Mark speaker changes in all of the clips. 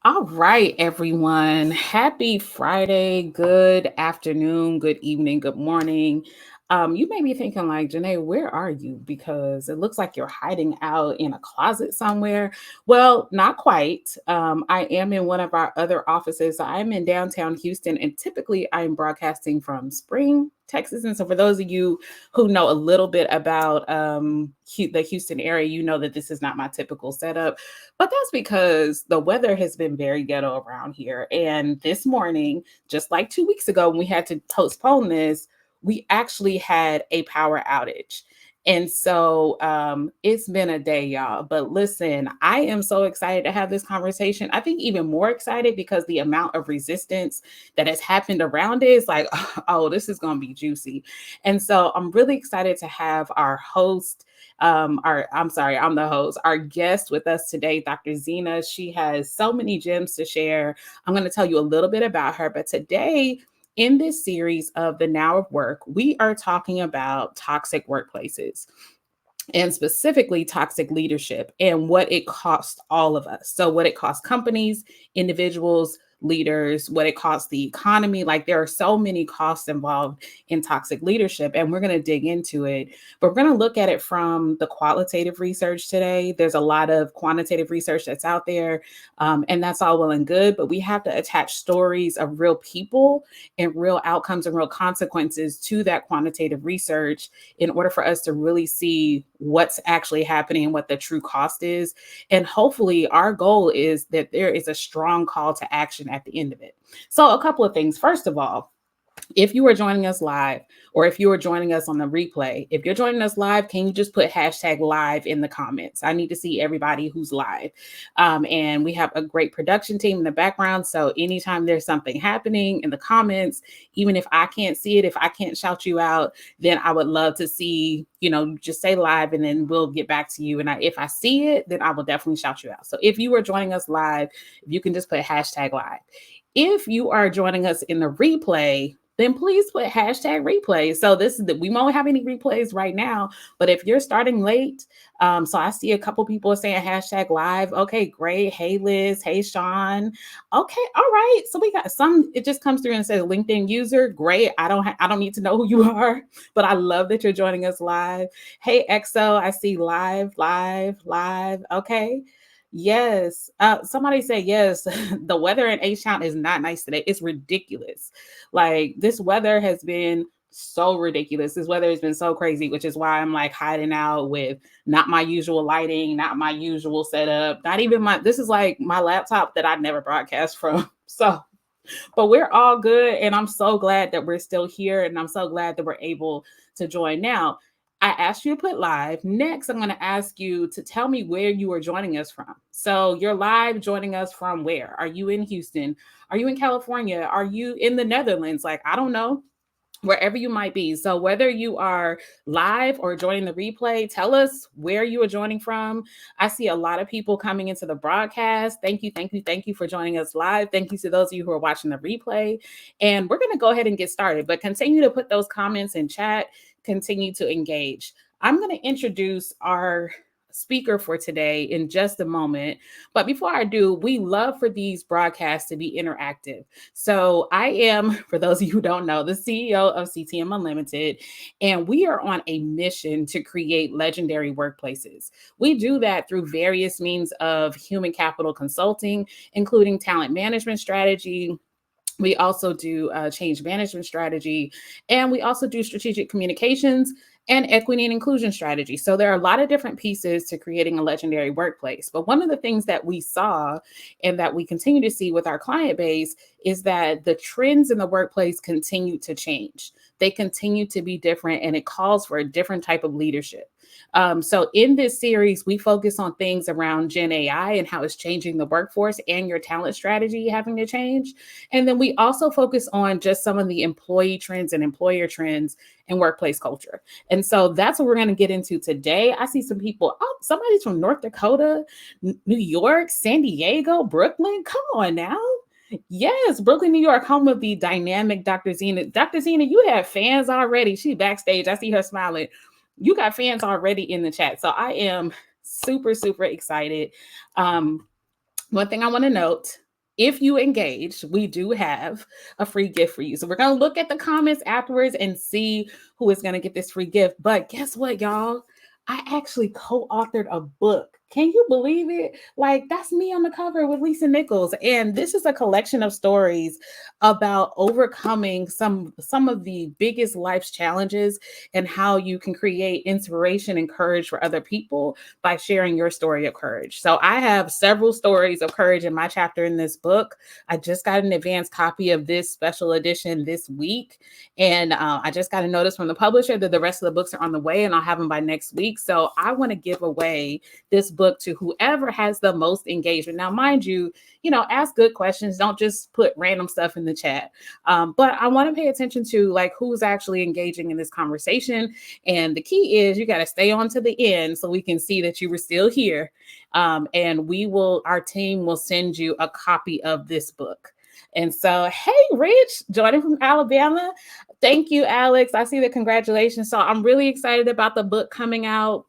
Speaker 1: All right, everyone. Happy Friday. Good afternoon, good evening, good morning. You may be thinking, like, Janae, where are you? Because it looks like you're hiding out in a closet somewhere. Well, not quite. I am in one of our other offices. I'm in downtown Houston, and typically I'm broadcasting from Spring, Texas. And so, for those of you who know a little bit about the Houston area, you know that this is not my typical setup. But that's because the weather has been very ghetto around here. And this morning, just like 2 weeks ago, when we had to postpone this, we actually had a power outage. And so it's been a day, y'all. But listen, I am so excited to have this conversation. I think even more excited because the amount of resistance that has happened around it is like, oh, this is going to be juicy. And so I'm really excited to have our host, I'm sorry, I'm the host. Our guest with us today, Dr. Zena, she has so many gems to share. I'm going to tell you a little bit about her, but today in this series of the Now of Work, we are talking about toxic workplaces and specifically toxic leadership and what it costs all of us. So, what it costs companies, individuals, leaders, what it costs the economy. Like, there are so many costs involved in toxic leadership, and we're going to dig into it. But we're going to look at it from the qualitative research today. There's a lot of quantitative research that's out there, and that's all well and good, but we have to attach stories of real people and real outcomes and real consequences to that quantitative research in order for us to really see what's actually happening and what the true cost is. And hopefully, our goal is that there is a strong call to action at the end of it. So, a couple of things. First of all, if you are joining us live or if you are joining us on the replay, if you're joining us live, can you just put hashtag live in the comments? I need to see everybody who's live. And we have a great production team in the background. So anytime there's something happening in the comments, even if I can't see it, if I can't shout you out, then I would love to see, just say live and then we'll get back to you. And if I see it, then I will definitely shout you out. So if you are joining us live, if you can just put hashtag live. If you are joining us in the replay, then please put hashtag replay. So this is we won't have any replays right now, but if you're starting late, so I see a couple people saying hashtag live. Okay, great. Hey Liz, hey Sean. Okay, all right. So we got some. It just comes through and says LinkedIn user. Great. I don't need to know who you are, but I love that you're joining us live. Hey EXO, I see live, live, live. Okay. Yes. Somebody say yes. The weather in H Town is not nice today. It's ridiculous. Like this weather has been so ridiculous. This weather has been so crazy, which is why I'm like hiding out with not my usual lighting, not my usual setup, not even this is like my laptop that I never broadcast from. So, but we're all good. And I'm so glad that we're still here. And I'm so glad that we're able to join now. I asked you to put live. Next, I'm going to ask you to tell me where you are joining us from. So you're live joining us from where? Are you in Houston? Are you in California? Are you in the Netherlands? Like, I don't know, wherever you might be. So whether you are live or joining the replay, tell us where you are joining from. I see a lot of people coming into the broadcast. Thank you, thank you, thank you for joining us live. Thank you to those of you who are watching the replay. And we're going to go ahead and get started, but continue to put those comments in chat, continue to engage. I'm going to introduce our speaker for today in just a moment. But before I do, we love for these broadcasts to be interactive. So I am, for those of you who don't know, the CEO of CTM Unlimited, and we are on a mission to create legendary workplaces. We do that through various means of human capital consulting, including talent management strategy. We also do change management strategy, and we also do strategic communications and equity and inclusion strategy. So there are a lot of different pieces to creating a legendary workplace. But one of the things that we saw and that we continue to see with our client base is that the trends in the workplace continue to change. They continue to be different, and it calls for a different type of leadership. So in this series, we focus on things around Gen AI and how it's changing the workforce and your talent strategy having to change. And then we also focus on just some of the employee trends and employer trends and workplace culture. And so that's what we're going to get into today. I see some people, oh, somebody's from North Dakota, New York, San Diego, Brooklyn. Come on now. Yes, Brooklyn, New York, home of the dynamic Dr. Zena. Dr. Zena, you have fans already. She backstage. I see her smiling. You got fans already in the chat. So I am super, super excited. One thing I want to note, if you engage, we do have a free gift for you. So we're going to look at the comments afterwards and see who is going to get this free gift. But guess what, y'all? I actually co-authored a book. Can you believe it? Like, that's me on the cover with Lisa Nichols. And this is a collection of stories about overcoming some of the biggest life's challenges and how you can create inspiration and courage for other people by sharing your story of courage. So I have several stories of courage in my chapter in this book. I just got an advanced copy of this special edition this week. And I just got a notice from the publisher that the rest of the books are on the way and I'll have them by next week. So I want to give away this book to whoever has the most engagement. Now, mind you, ask good questions. Don't just put random stuff in the chat. But I want to pay attention to like who's actually engaging in this conversation. And the key is you got to stay on to the end so we can see that you were still here. And our team will send you a copy of this book. And so, hey, Rich, joining from Alabama. Thank you, Alex. I see the congratulations. So I'm really excited about the book coming out.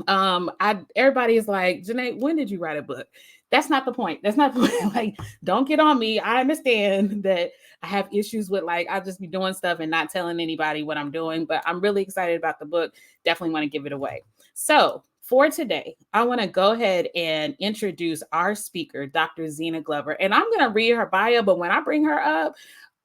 Speaker 1: Everybody is like, Janae, when did you write a book? That's not the point. That's not the point. Like, don't get on me. I understand that I have issues with like, I'll just be doing stuff and not telling anybody what I'm doing, but I'm really excited about the book. Definitely want to give it away. So for today, I want to go ahead and introduce our speaker, Dr. Zena Glover. And I'm going to read her bio, but when I bring her up,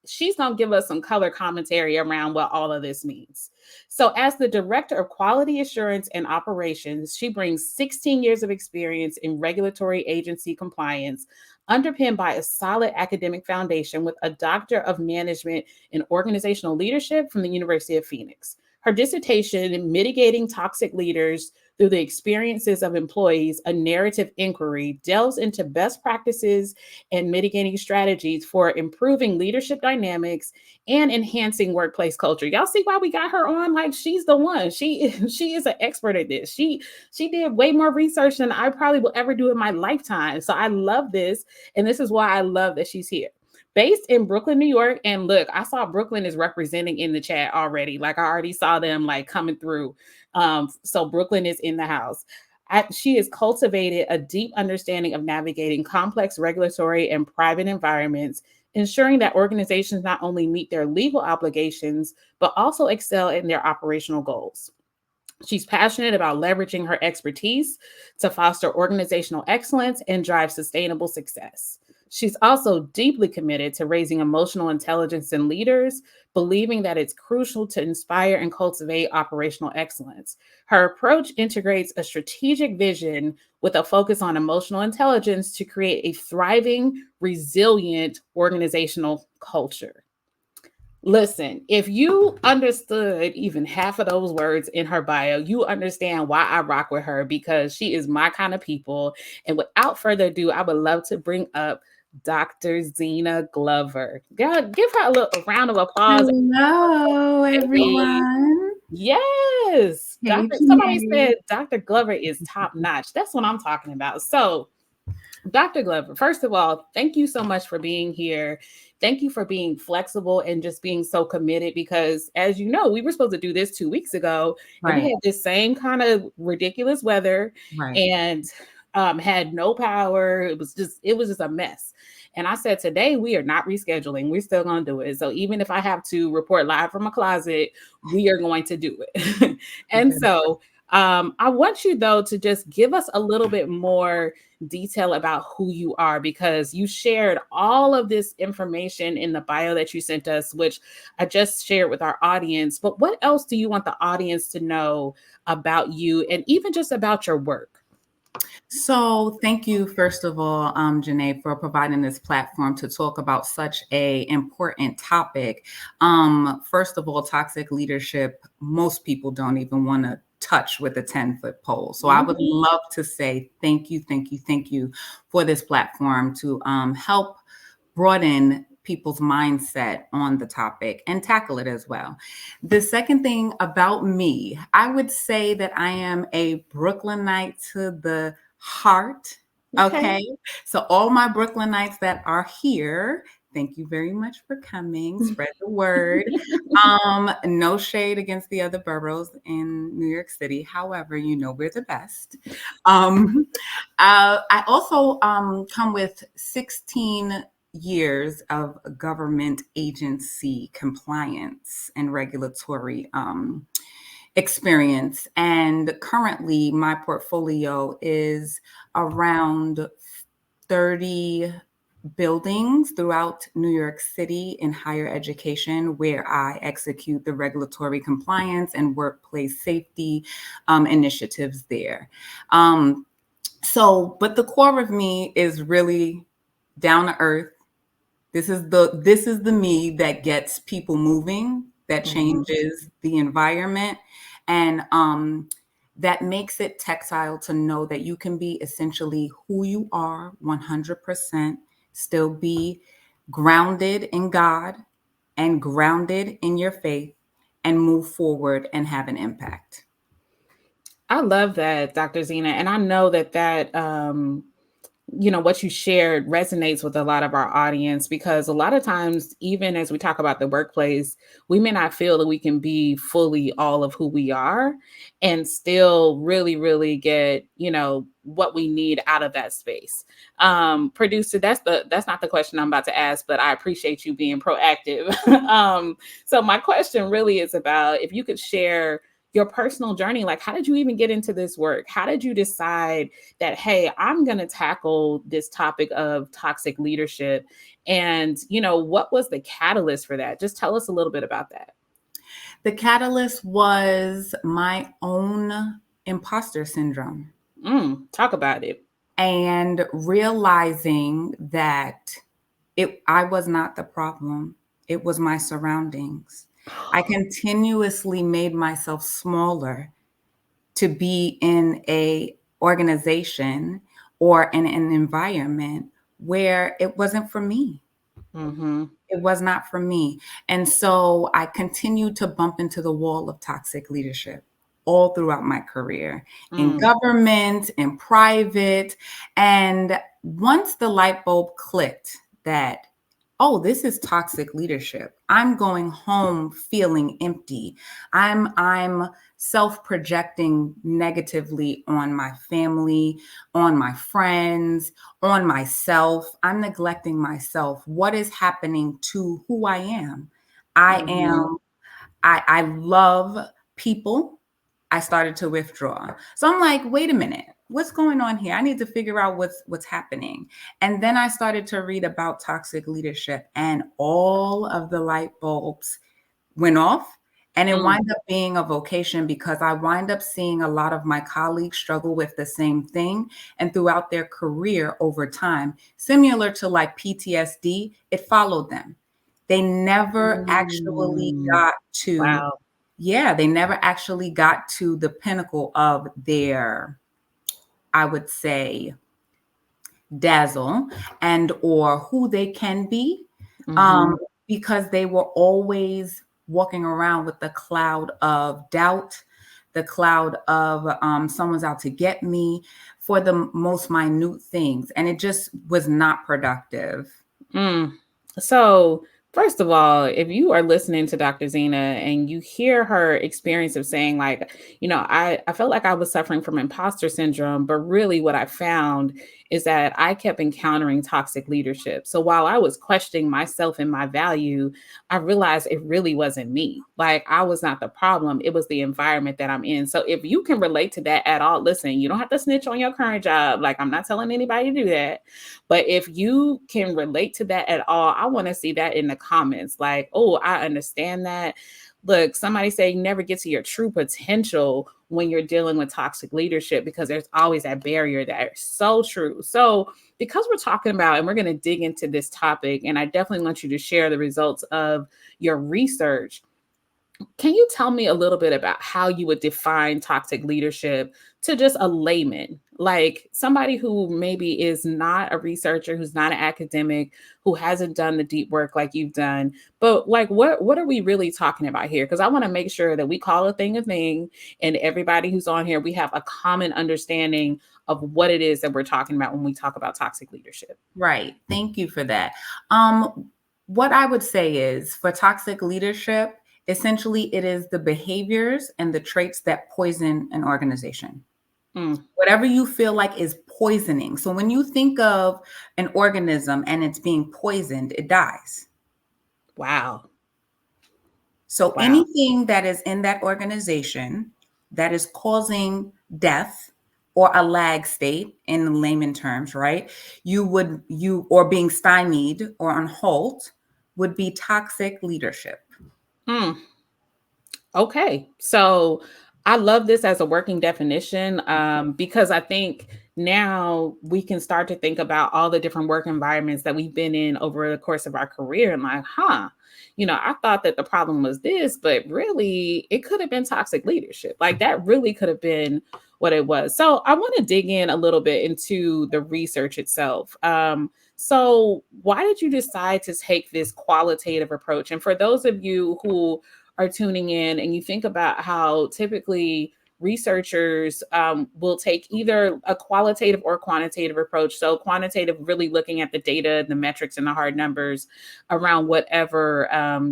Speaker 1: she's going to give us some color commentary around what all of this means. So as the Director of Quality Assurance and Operations, she brings 16 years of experience in regulatory agency compliance, underpinned by a solid academic foundation with a Doctor of Management in Organizational Leadership from the University of Phoenix. Her dissertation, Mitigating Toxic Leaders Through the Experiences of Employees, a Narrative Inquiry, delves into best practices and mitigating strategies for improving leadership dynamics and enhancing workplace culture. Y'all see why we got her on? Like, she's the one. She is an expert at this. She did way more research than I probably will ever do in my lifetime. So I love this. And this is why I love that she's here. Based in Brooklyn, New York. And look, I saw Brooklyn is representing in the chat already. Like, I already saw them like coming through. So Brooklyn is in the house. She has cultivated a deep understanding of navigating complex regulatory and private environments, ensuring that organizations not only meet their legal obligations, but also excel in their operational goals. She's passionate about leveraging her expertise to foster organizational excellence and drive sustainable success. She's also deeply committed to raising emotional intelligence in leaders, believing that it's crucial to inspire and cultivate operational excellence. Her approach integrates a strategic vision with a focus on emotional intelligence to create a thriving, resilient organizational culture. Listen, if you understood even half of those words in her bio, you understand why I rock with her, because she is my kind of people. And without further ado, I would love to bring up Dr. Zena Glover. God, give her a round of applause.
Speaker 2: Hello, everyone.
Speaker 1: Yes.
Speaker 2: Hey,
Speaker 1: Somebody
Speaker 2: Janae.
Speaker 1: said Dr. Glover is top notch. That's what I'm talking about. So, Dr. Glover, first of all, thank you so much for being here. Thank you for being flexible and just being so committed, because as you know, we were supposed to do this 2 weeks ago and we
Speaker 2: Right,
Speaker 1: had this same kind of ridiculous weather
Speaker 2: right.
Speaker 1: and had no power. It was just a mess. And I said, today we are not rescheduling. We're still going to do it. So even if I have to report live from a closet, we are going to do it. And
Speaker 2: Okay.
Speaker 1: so I want you, though, to just give us a little bit more detail about who you are, because you shared all of this information in the bio that you sent us, which I just shared with our audience. But what else do you want the audience to know about you and even just about your work?
Speaker 2: So thank you, first of all, Janae, for providing this platform to talk about such a important topic. First of all, toxic leadership, most people don't even want to touch with a 10-foot pole. So I would
Speaker 1: Mhm.
Speaker 2: love to say thank you, thank you, thank you for this platform to help broaden people's mindset on the topic and tackle it as well. The second thing about me, I would say that I am a Brooklynite to the heart.
Speaker 1: Okay.
Speaker 2: Okay. So all my Brooklynites that are here, Thank you very much for coming. Spread the word. No shade against the other boroughs in New York City. However, you know we're the best. Um, I also come with 16 years of government agency compliance and regulatory experience. And currently, my portfolio is around 30 buildings throughout New York City in higher education where I execute the regulatory compliance and workplace safety initiatives there. But the core of me is really down to earth. This is the me that gets people moving, that changes the environment, and that makes it tactile to know that you can be essentially who you are 100%, still be grounded in God and grounded in your faith, and move forward and have an impact.
Speaker 1: I love that, Dr. Zena. And I know that what you shared resonates with a lot of our audience, because a lot of times, even as we talk about the workplace, we may not feel that we can be fully all of who we are and still really, really get, what we need out of that space. Producer, that's not the question I'm about to ask, but I appreciate you being proactive. So my question really is about if you could share your personal journey. Like, how did you even get into this work? How did you decide that, hey, I'm going to tackle this topic of toxic leadership? And, what was the catalyst for that? Just tell us a little bit about that.
Speaker 2: The catalyst was my own imposter syndrome.
Speaker 1: Talk about it.
Speaker 2: And realizing that I was not the problem. It was my surroundings. I continuously made myself smaller to be in a organization or in an environment where it wasn't for me. It was not for me. And so I continued to bump into the wall of toxic leadership all throughout my career in government, in private. And once the light bulb clicked that, oh, this is toxic leadership. I'm going home feeling empty. I'm self-projecting negatively on my family, on my friends, on myself. I'm neglecting myself. What is happening to who I am? I love people. I started to withdraw. So I'm like, wait a minute, what's going on here? I need to figure out what's happening. And then I started to read about toxic leadership, and all of the light bulbs went off. And it wound up being a vocation because I wind up seeing a lot of my colleagues struggle with the same thing. And throughout their career over time, similar to like PTSD, it followed them. They never actually got to
Speaker 1: Wow.
Speaker 2: they never actually got to the pinnacle of their, I would say, dazzle and or who they can be, because they were always walking around with the cloud of doubt, the cloud of someone's out to get me for the most minute things. And it just was not productive.
Speaker 1: So, first of all, if you are listening to Dr. Zena and you hear her experience of saying, like, I felt like I was suffering from imposter syndrome, but really what I found is that I kept encountering toxic leadership. So while I was questioning myself and my value, I realized it really wasn't me. Like, I was not the problem. It was the environment that I'm in. So if you can relate to that at all, listen, you don't have to snitch on your current job. Like, I'm not telling anybody to do that. But if you can relate to that at all, I want to see that in the comments. Like, oh, I understand that. Look, somebody say you never get to your true potential when you're dealing with toxic leadership, because there's always that barrier there. So true. So because we're talking about, and we're going to dig into this topic, and I definitely want you to share the results of your research. Can you tell me a little bit about how you would define toxic leadership to just a layman, like somebody who maybe is not a researcher, who's not an academic, who hasn't done the deep work like you've done, but like what are we really talking about here? Because I want to make sure that we call a thing, and everybody who's on here, we have a common understanding of what it is that we're talking about when we talk about toxic leadership.
Speaker 2: Right. Thank you for that. What I would say is for toxic leadership, essentially it is the behaviors and the traits that poison an organization.
Speaker 1: Mm,
Speaker 2: Whatever you feel like is poisoning. So when you think of an organism and it's being poisoned, it dies.
Speaker 1: wow.
Speaker 2: So
Speaker 1: Wow.
Speaker 2: anything that is in that organization that is causing death or a lag state in layman terms, right? You or being stymied or on halt would be toxic leadership.
Speaker 1: Mm. Okay. So I love this as a working definition because I think now we can start to think about all the different work environments that we've been in over the course of our career and like, I thought that the problem was this, but really it could have been toxic leadership. Like that really could have been what it was. So I want to dig in a little bit into the research itself. So why did you decide to take this qualitative approach? And for those of you who are tuning in and you think about how typically researchers will take either a qualitative or quantitative approach. So, quantitative, really looking at the data, the metrics, and the hard numbers around whatever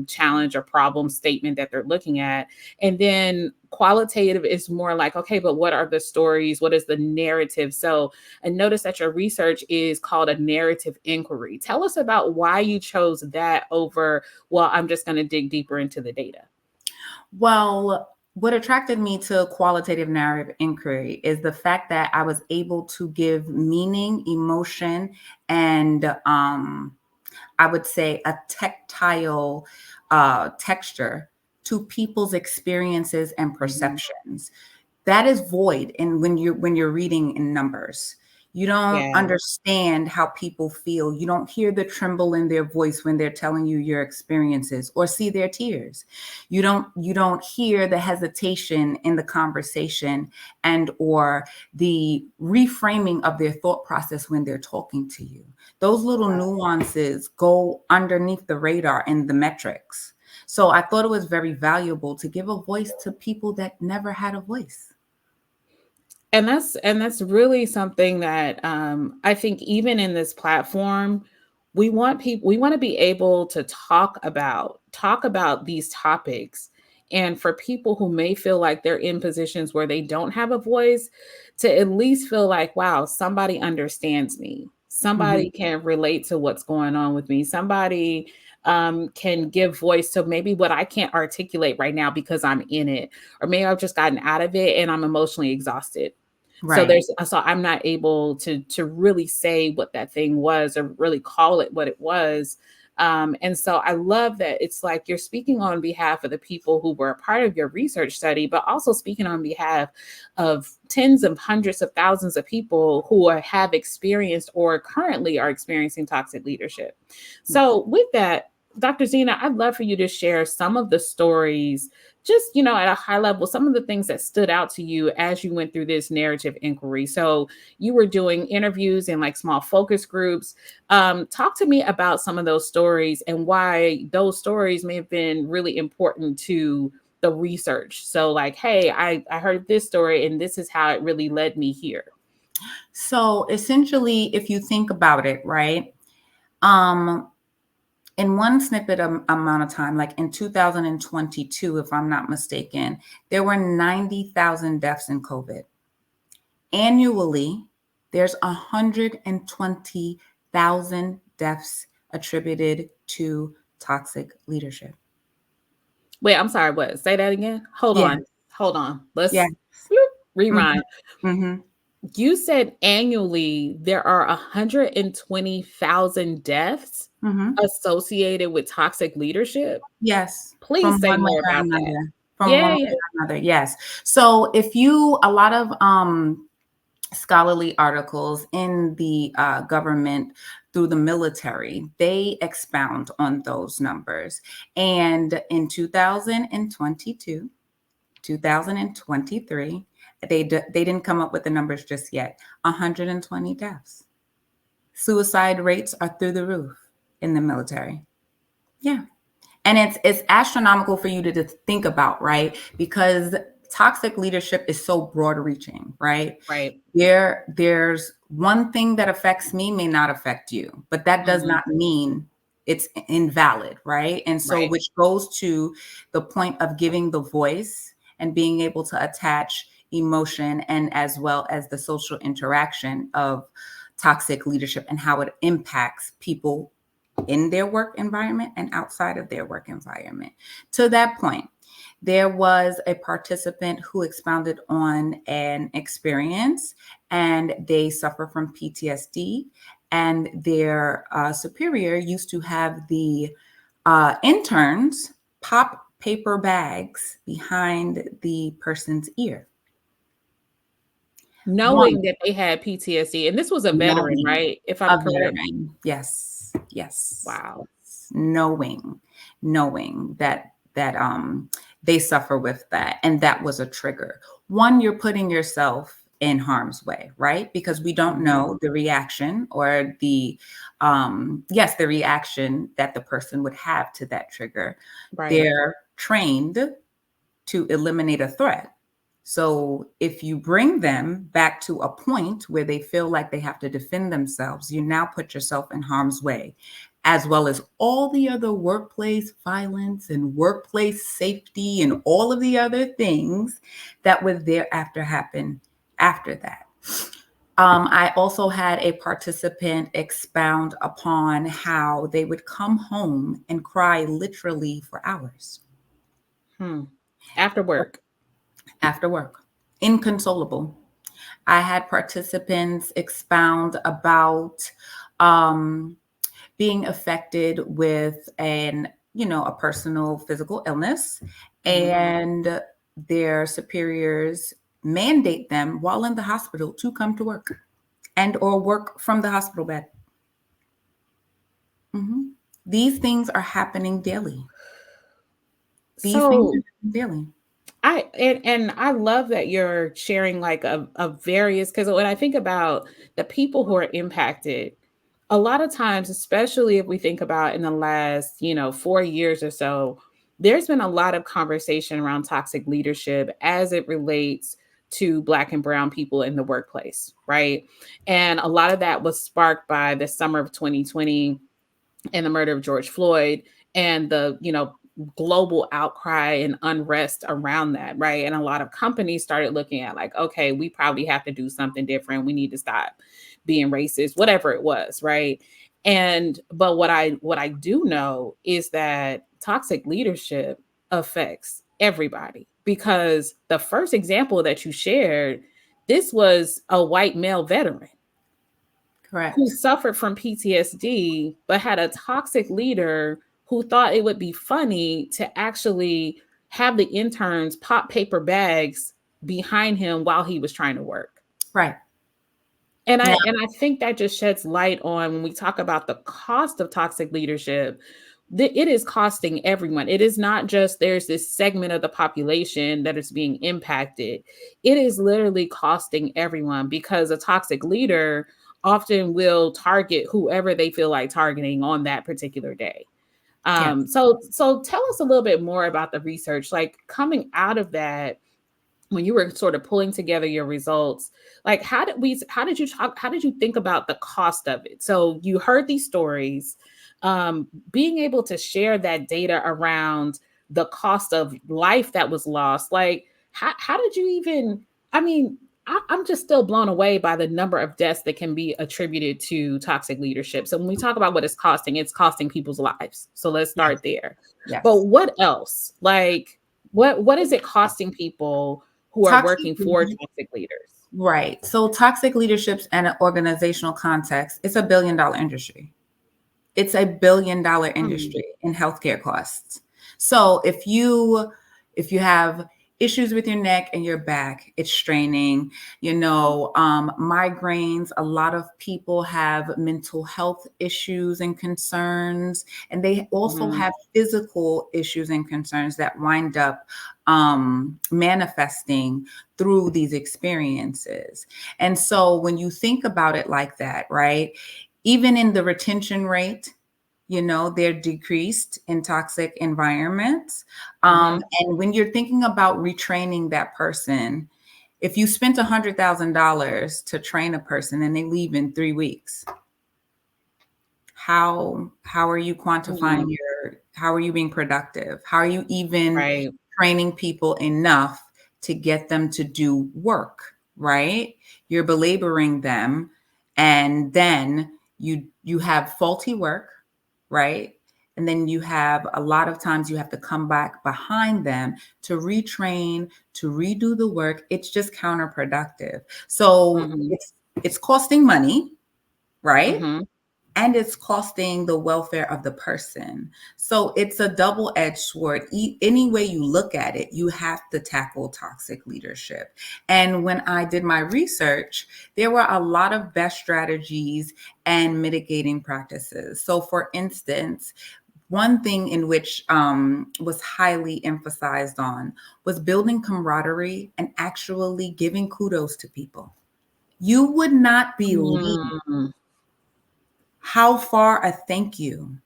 Speaker 1: challenge or problem statement that they're looking at. And then qualitative is more like, okay, but what are the stories? What is the narrative? So, and notice that your research is called a narrative inquiry. Tell us about why you chose that over, well, I'm just going to dig deeper into the data.
Speaker 2: Well, what attracted me to qualitative narrative inquiry is the fact that I was able to give meaning, emotion, and I would say a tactile texture to people's experiences and
Speaker 1: Mhm.
Speaker 2: perceptions. That is void in when you're reading in numbers. You don't
Speaker 1: Yeah.
Speaker 2: understand how people feel. You don't hear the tremble in their voice when they're telling you your experiences or see their tears. You don't hear the hesitation in the conversation and or the reframing of their thought process when they're talking to you. Those little nuances go underneath the radar in the metrics. So I thought it was very valuable to give a voice to people that never had a voice.
Speaker 1: And that's really something that I think even in this platform, we want to be able to talk about these topics. And for people who may feel like they're in positions where they don't have a voice, to at least feel like, wow, somebody understands me.
Speaker 2: Mhm.
Speaker 1: Somebody can relate to what's going on with me. Somebody can give voice to maybe what I can't articulate right now because I'm in it, or maybe I've just gotten out of it and I'm emotionally exhausted.
Speaker 2: Right.
Speaker 1: So I'm not able to really say what that thing was or really call it what it was. And so I love that it's like you're speaking on behalf of the people who were a part of your research study, but also speaking on behalf of tens of hundreds of thousands of people who have experienced or currently are experiencing toxic leadership.
Speaker 2: Yes.
Speaker 1: So with that, Dr. Zena, I'd love for you to share some of the stories, just at a high level, some of the things that stood out to you as you went through this narrative inquiry. So you were doing interviews in like small focus groups. Talk to me about some of those stories and why those stories may have been really important to the research. So like, hey, I heard this story and this is how it really led me here.
Speaker 2: So essentially, if you think about it, right? Um, in one snippet amount of time, like in 2022, if I'm not mistaken, there were 90,000 deaths in COVID. Annually, there's 120,000 deaths attributed to toxic leadership.
Speaker 1: Wait, I'm sorry, what? Say that again. Hold
Speaker 2: Yeah.
Speaker 1: on. Hold on.
Speaker 2: Yeah.
Speaker 1: Let's bloop,
Speaker 2: Mhm.
Speaker 1: rewind.
Speaker 2: Mhm.
Speaker 1: You said annually there are 120,000 deaths
Speaker 2: Mhm.
Speaker 1: associated with toxic leadership?
Speaker 2: Yes,
Speaker 1: Please
Speaker 2: from
Speaker 1: say
Speaker 2: one way
Speaker 1: more
Speaker 2: or
Speaker 1: about that.
Speaker 2: another. From one
Speaker 1: Yeah,
Speaker 2: way
Speaker 1: yeah.
Speaker 2: or another, yes. So if you a lot of scholarly articles in the government through the military, they expound on those numbers. And in 2022, 2023, they didn't come up with the numbers just yet. 120 deaths. Suicide rates are through the roof in the military. Yeah. And it's astronomical for you to think about, right? Because toxic leadership is so broad reaching, right?
Speaker 1: Right.
Speaker 2: There's one thing that affects me may not affect you, but that does
Speaker 1: Mhm.
Speaker 2: not mean it's invalid, right? And so,
Speaker 1: Right.
Speaker 2: which goes to the point of giving the voice and being able to attach emotion and as well as the social interaction of toxic leadership and how it impacts people in their work environment and outside of their work environment. To that point, there was a participant who expounded on an experience and they suffer from PTSD, and their superior used to have the interns pop paper bags behind the person's ear. One,
Speaker 1: Knowing that they had PTSD, and this was a veteran,
Speaker 2: knowing
Speaker 1: right? If I'm
Speaker 2: a
Speaker 1: correct.
Speaker 2: veteran. Yes, yes,
Speaker 1: Wow.
Speaker 2: yes. Knowing that they suffer with that, and that was a trigger. One, you're putting yourself in harm's way, right? Because we don't
Speaker 1: Mhm.
Speaker 2: know the reaction or the reaction that the person would have to that trigger.
Speaker 1: Right.
Speaker 2: They're trained to eliminate a threat. So if you bring them back to a point where they feel like they have to defend themselves, you now put yourself in harm's way, as well as all the other workplace violence and workplace safety and all of the other things that would thereafter happen after that. I also had a participant expound upon how they would come home and cry literally for hours
Speaker 1: Hmm. After work.
Speaker 2: after work, inconsolable. I had participants expound about um, being affected with a personal physical illness,
Speaker 1: Mhm.
Speaker 2: and their superiors mandate them while in the hospital to come to work and or work from the hospital bed. Mhm. These things are happening daily. These things are
Speaker 1: So
Speaker 2: happening daily.
Speaker 1: and I love that you're sharing like a various, because when I think about the people who are impacted, a lot of times, especially if we think about in the last, 4 years or so, there's been a lot of conversation around toxic leadership as it relates to Black and Brown people in the workplace, right? And a lot of that was sparked by the summer of 2020 and the murder of George Floyd and the, global outcry and unrest around that, right? And a lot of companies started looking at like, okay, we probably have to do something different. We need to stop being racist, whatever it was, right? And but what I do know is that toxic leadership affects everybody, because the first example that you shared, this was a white male veteran who
Speaker 2: Correct.
Speaker 1: suffered from PTSD, but had a toxic leader who thought it would be funny to actually have the interns pop paper bags behind him while he was trying to work.
Speaker 2: Right.
Speaker 1: And I
Speaker 2: Now,
Speaker 1: and I think that just sheds light on when we talk about the cost of toxic leadership. It is costing everyone. It is not just there's this segment of the population that is being impacted. It is literally costing everyone, because a toxic leader often will target whoever they feel like targeting on that particular day.
Speaker 2: yes.
Speaker 1: So tell us a little bit more about the research, like coming out of that, when you were sort of pulling together your results. Like how did you think about the cost of it? So you heard these stories, being able to share that data around the cost of life that was lost. Like how did you even, I mean, I'm just still blown away by the number of deaths that can be attributed to toxic leadership. So when we talk about what it's costing people's lives. So let's
Speaker 2: Yes.
Speaker 1: start there. But
Speaker 2: Yes.
Speaker 1: what else? Like what is it costing people who are
Speaker 2: Toxic
Speaker 1: working for
Speaker 2: leadership.
Speaker 1: toxic leaders?
Speaker 2: Right. So toxic leaderships and an organizational context, it's $1 billion industry. It's $1 billion
Speaker 1: Hmm.
Speaker 2: industry in healthcare costs. So if you have issues with your neck and your back, it's straining. Migraines. A lot of people have mental health issues and concerns, and they also
Speaker 1: Mhm.
Speaker 2: have physical issues and concerns that wind up manifesting through these experiences. And so when you think about it like that, right? Even in the retention rate, they're decreased in toxic environments.
Speaker 1: Mhm.
Speaker 2: And when you're thinking about retraining that person, if you spent $100,000 to train a person and they leave in 3 weeks, how are you quantifying
Speaker 1: Mhm.
Speaker 2: how are you being productive? How are you even
Speaker 1: Right.
Speaker 2: training people enough to get them to do work, right? You're belaboring them, and then you have faulty work, right? And then you have a lot of times you have to come back behind them to retrain, to redo the work. It's just counterproductive. So
Speaker 1: Mhm.
Speaker 2: it's costing money, right?
Speaker 1: Mhm.
Speaker 2: And it's costing the welfare of the person. So it's a double-edged sword. Any way you look at it, you have to tackle toxic leadership. And when I did my research, there were a lot of best strategies and mitigating practices. So, for instance, one thing in which was highly emphasized on was building camaraderie and actually giving kudos to people. You would not believe
Speaker 1: Mm.
Speaker 2: how far a thank you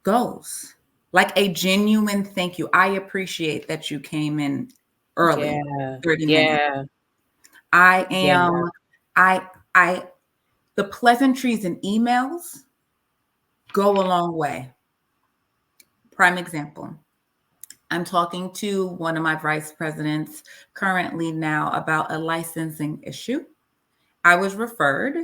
Speaker 2: goes. Like a genuine thank you. I appreciate that you came in early,
Speaker 1: Yeah.
Speaker 2: 30 minutes.
Speaker 1: Yeah.
Speaker 2: I
Speaker 1: Yeah.
Speaker 2: am, I, the pleasantries and emails go a long way. Prime example. I'm talking to one of my vice presidents currently now about a licensing issue. I was referred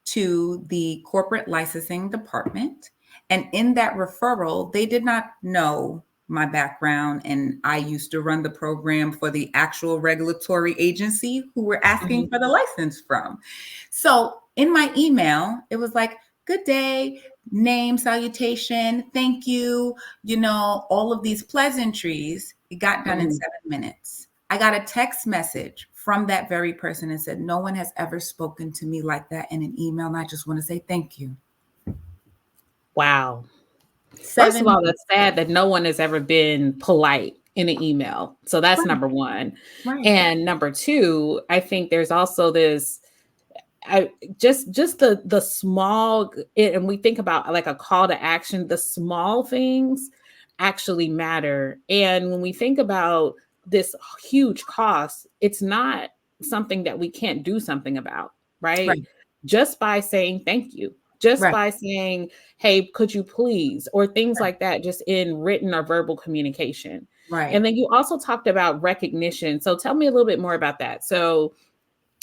Speaker 2: to the corporate licensing department. And in that referral, they did not know my background. And I used to run the program for the actual regulatory agency who we're asking
Speaker 1: Mhm.
Speaker 2: for the license from. So in my email, it was like, good day, name, salutation, thank you, all of these pleasantries. It got done in
Speaker 1: Mhm.
Speaker 2: 7 minutes. I got a text message from that very person and said, no one has ever spoken to me like that in an email. And I just want to say thank you.
Speaker 1: Wow. First of
Speaker 2: Seven
Speaker 1: all, that's sad that no one has ever been polite in an email. So that's
Speaker 2: Right,
Speaker 1: number one.
Speaker 2: right,
Speaker 1: And number two, I think there's also this I just the small and we think about like a call to action, the small things actually matter. And when we think about this huge cost, it's not something that we can't do something about, right?
Speaker 2: right,
Speaker 1: Just by saying thank you, just
Speaker 2: right,
Speaker 1: by saying, hey, could you please, or things like that, just in written or verbal communication. And
Speaker 2: right.
Speaker 1: then you also talked about recognition. So tell me a little bit more about that. So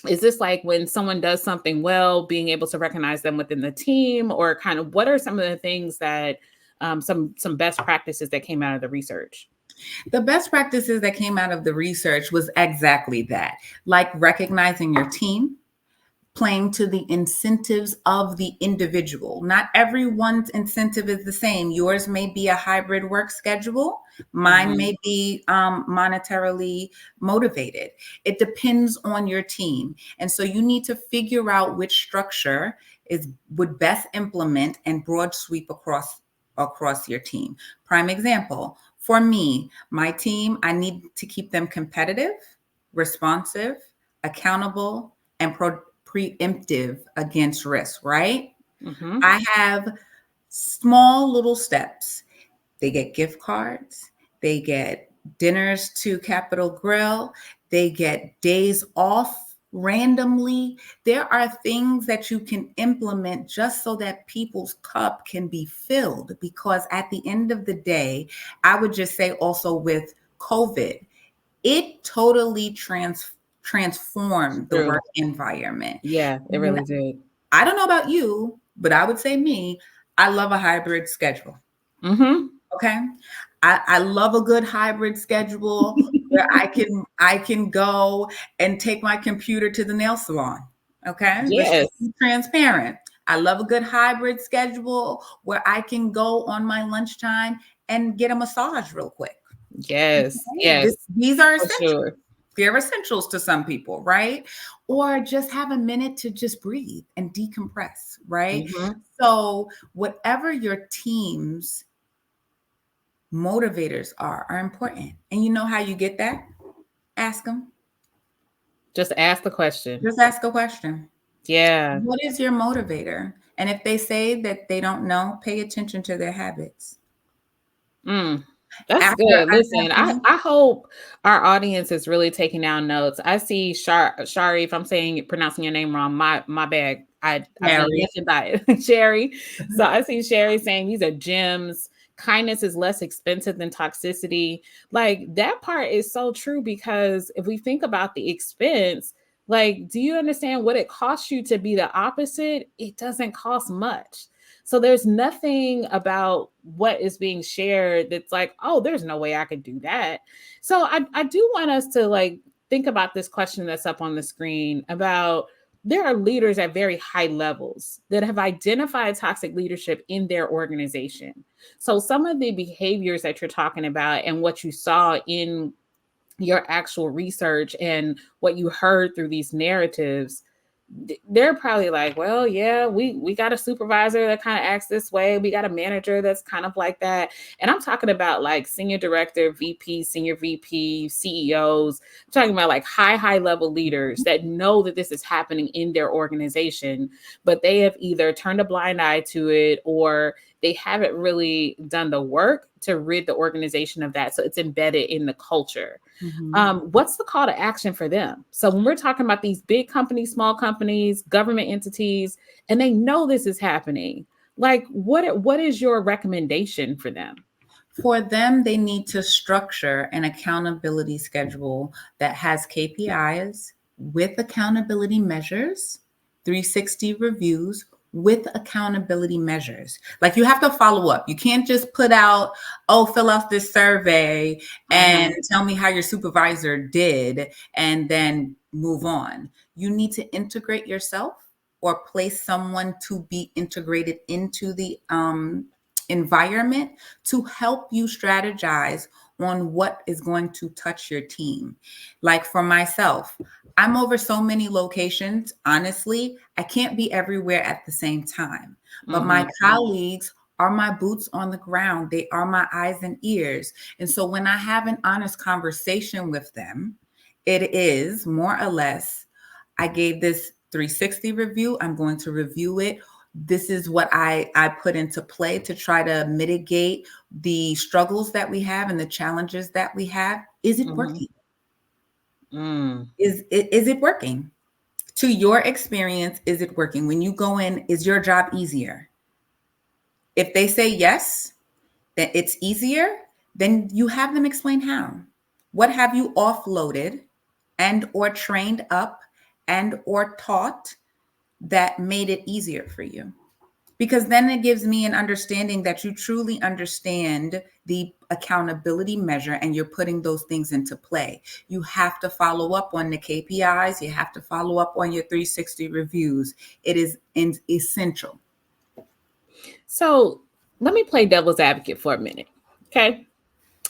Speaker 1: is this like when someone does something well, being able to recognize them within the team, or kind of what are some of the things that some best practices that came out of the research?
Speaker 2: The best practices that came out of the research was exactly that, like recognizing your team, playing to the incentives of the individual. Not everyone's incentive is the same. Yours may be a hybrid work schedule. Mine
Speaker 1: Mhm.
Speaker 2: may be monetarily motivated. It depends on your team. And so you need to figure out which structure would best implement and broad sweep across your team. Prime example, for me, my team, I need to keep them competitive, responsive, accountable, and preemptive against risk, right?
Speaker 1: Mhm.
Speaker 2: I have small little steps. They get gift cards, they get dinners to Capitol Grill, they get days off randomly. There are things that you can implement just so that people's cup can be filled. Because at the end of the day, I would just say also with COVID, it totally transformed the
Speaker 1: True.
Speaker 2: work environment.
Speaker 1: Yeah, it
Speaker 2: And
Speaker 1: really did.
Speaker 2: I don't know about you, but I would say me, I love a hybrid schedule.
Speaker 1: Mhm.
Speaker 2: Okay. I love a good hybrid schedule where I can go and take my computer to the nail salon. Okay. Let's
Speaker 1: Yes.
Speaker 2: just be transparent. I love a good hybrid schedule where I can go on my lunchtime and get a massage real quick.
Speaker 1: Yes.
Speaker 2: Okay?
Speaker 1: Yes.
Speaker 2: These are
Speaker 1: For
Speaker 2: essentials.
Speaker 1: sure.
Speaker 2: They're essentials to some people, right? Or just have a minute to just breathe and decompress, right?
Speaker 1: Mhm.
Speaker 2: So, whatever your team's motivators are important. And you know how you get that? Ask them.
Speaker 1: Just ask the question.
Speaker 2: Just ask a question.
Speaker 1: Yeah.
Speaker 2: What is your motivator? And if they say that they don't know, pay attention to their habits.
Speaker 1: Mm. That's
Speaker 2: After
Speaker 1: good.
Speaker 2: I
Speaker 1: Listen,
Speaker 2: have
Speaker 1: I
Speaker 2: you,
Speaker 1: I hope our audience is really taking down notes. I see Shari, if I'm saying pronouncing your name wrong, my bad. I mean
Speaker 2: Mary.
Speaker 1: nothing by it. Sherry. So I see Sherry saying these are gems. Kindness is less expensive than toxicity. Like that part is so true because if we think about the expense, like, do you understand what it costs you to be the opposite? It doesn't cost much. So there's nothing about what is being shared that's like, oh, there's no way I could do that. So I do want us to like think about this question that's up on the screen about there are leaders at very high levels that have identified toxic leadership in their organization. So some of the behaviors that you're talking about and what you saw in your actual research and what you heard through these narratives, they're probably like, well, yeah, we got a supervisor that kind of acts this way, we got a manager that's kind of like that. And I'm talking about like senior director, VP, senior VP, CEOs. I'm talking about like high level leaders that know that this is happening in their organization, but they have either turned a blind eye to it or they haven't really done the work to rid the organization of that, so it's embedded in the culture.
Speaker 2: Mhm.
Speaker 1: What's the call to action for them? So when we're talking about these big companies, small companies, government entities, and they know this is happening, like what is your recommendation for them?
Speaker 2: For them, they need to structure an accountability schedule that has KPIs with accountability measures, 360 reviews with accountability measures. Like you have to follow up. You can't just put out, oh, fill out this survey and
Speaker 1: Mhm.
Speaker 2: tell me how your supervisor did and then move on. You need to integrate yourself or place someone to be integrated into the environment to help you strategize on what is going to touch your team. Like for myself, I'm over so many locations. Honestly, I can't be everywhere at the same time. But my
Speaker 1: Mhm.
Speaker 2: colleagues are my boots on the ground. They are my eyes and ears. And so when I have an honest conversation with them, it is more or less, I gave this 360 review. I'm going to review it. This is what I put into play to try to mitigate the struggles that we have and the challenges that we have. Is it
Speaker 1: Mhm.
Speaker 2: working?
Speaker 1: Mm.
Speaker 2: Is it working? To your experience, is it working? When you go in, is your job easier? If they say yes, that it's easier, then you have them explain how. What have you offloaded and or trained up and or taught that made it easier for you? Because then it gives me an understanding that you truly understand the accountability measure and you're putting those things into play. You have to follow up on the KPIs, you have to follow up on your 360 reviews. It is essential.
Speaker 1: So let me play devil's advocate for a minute. Okay.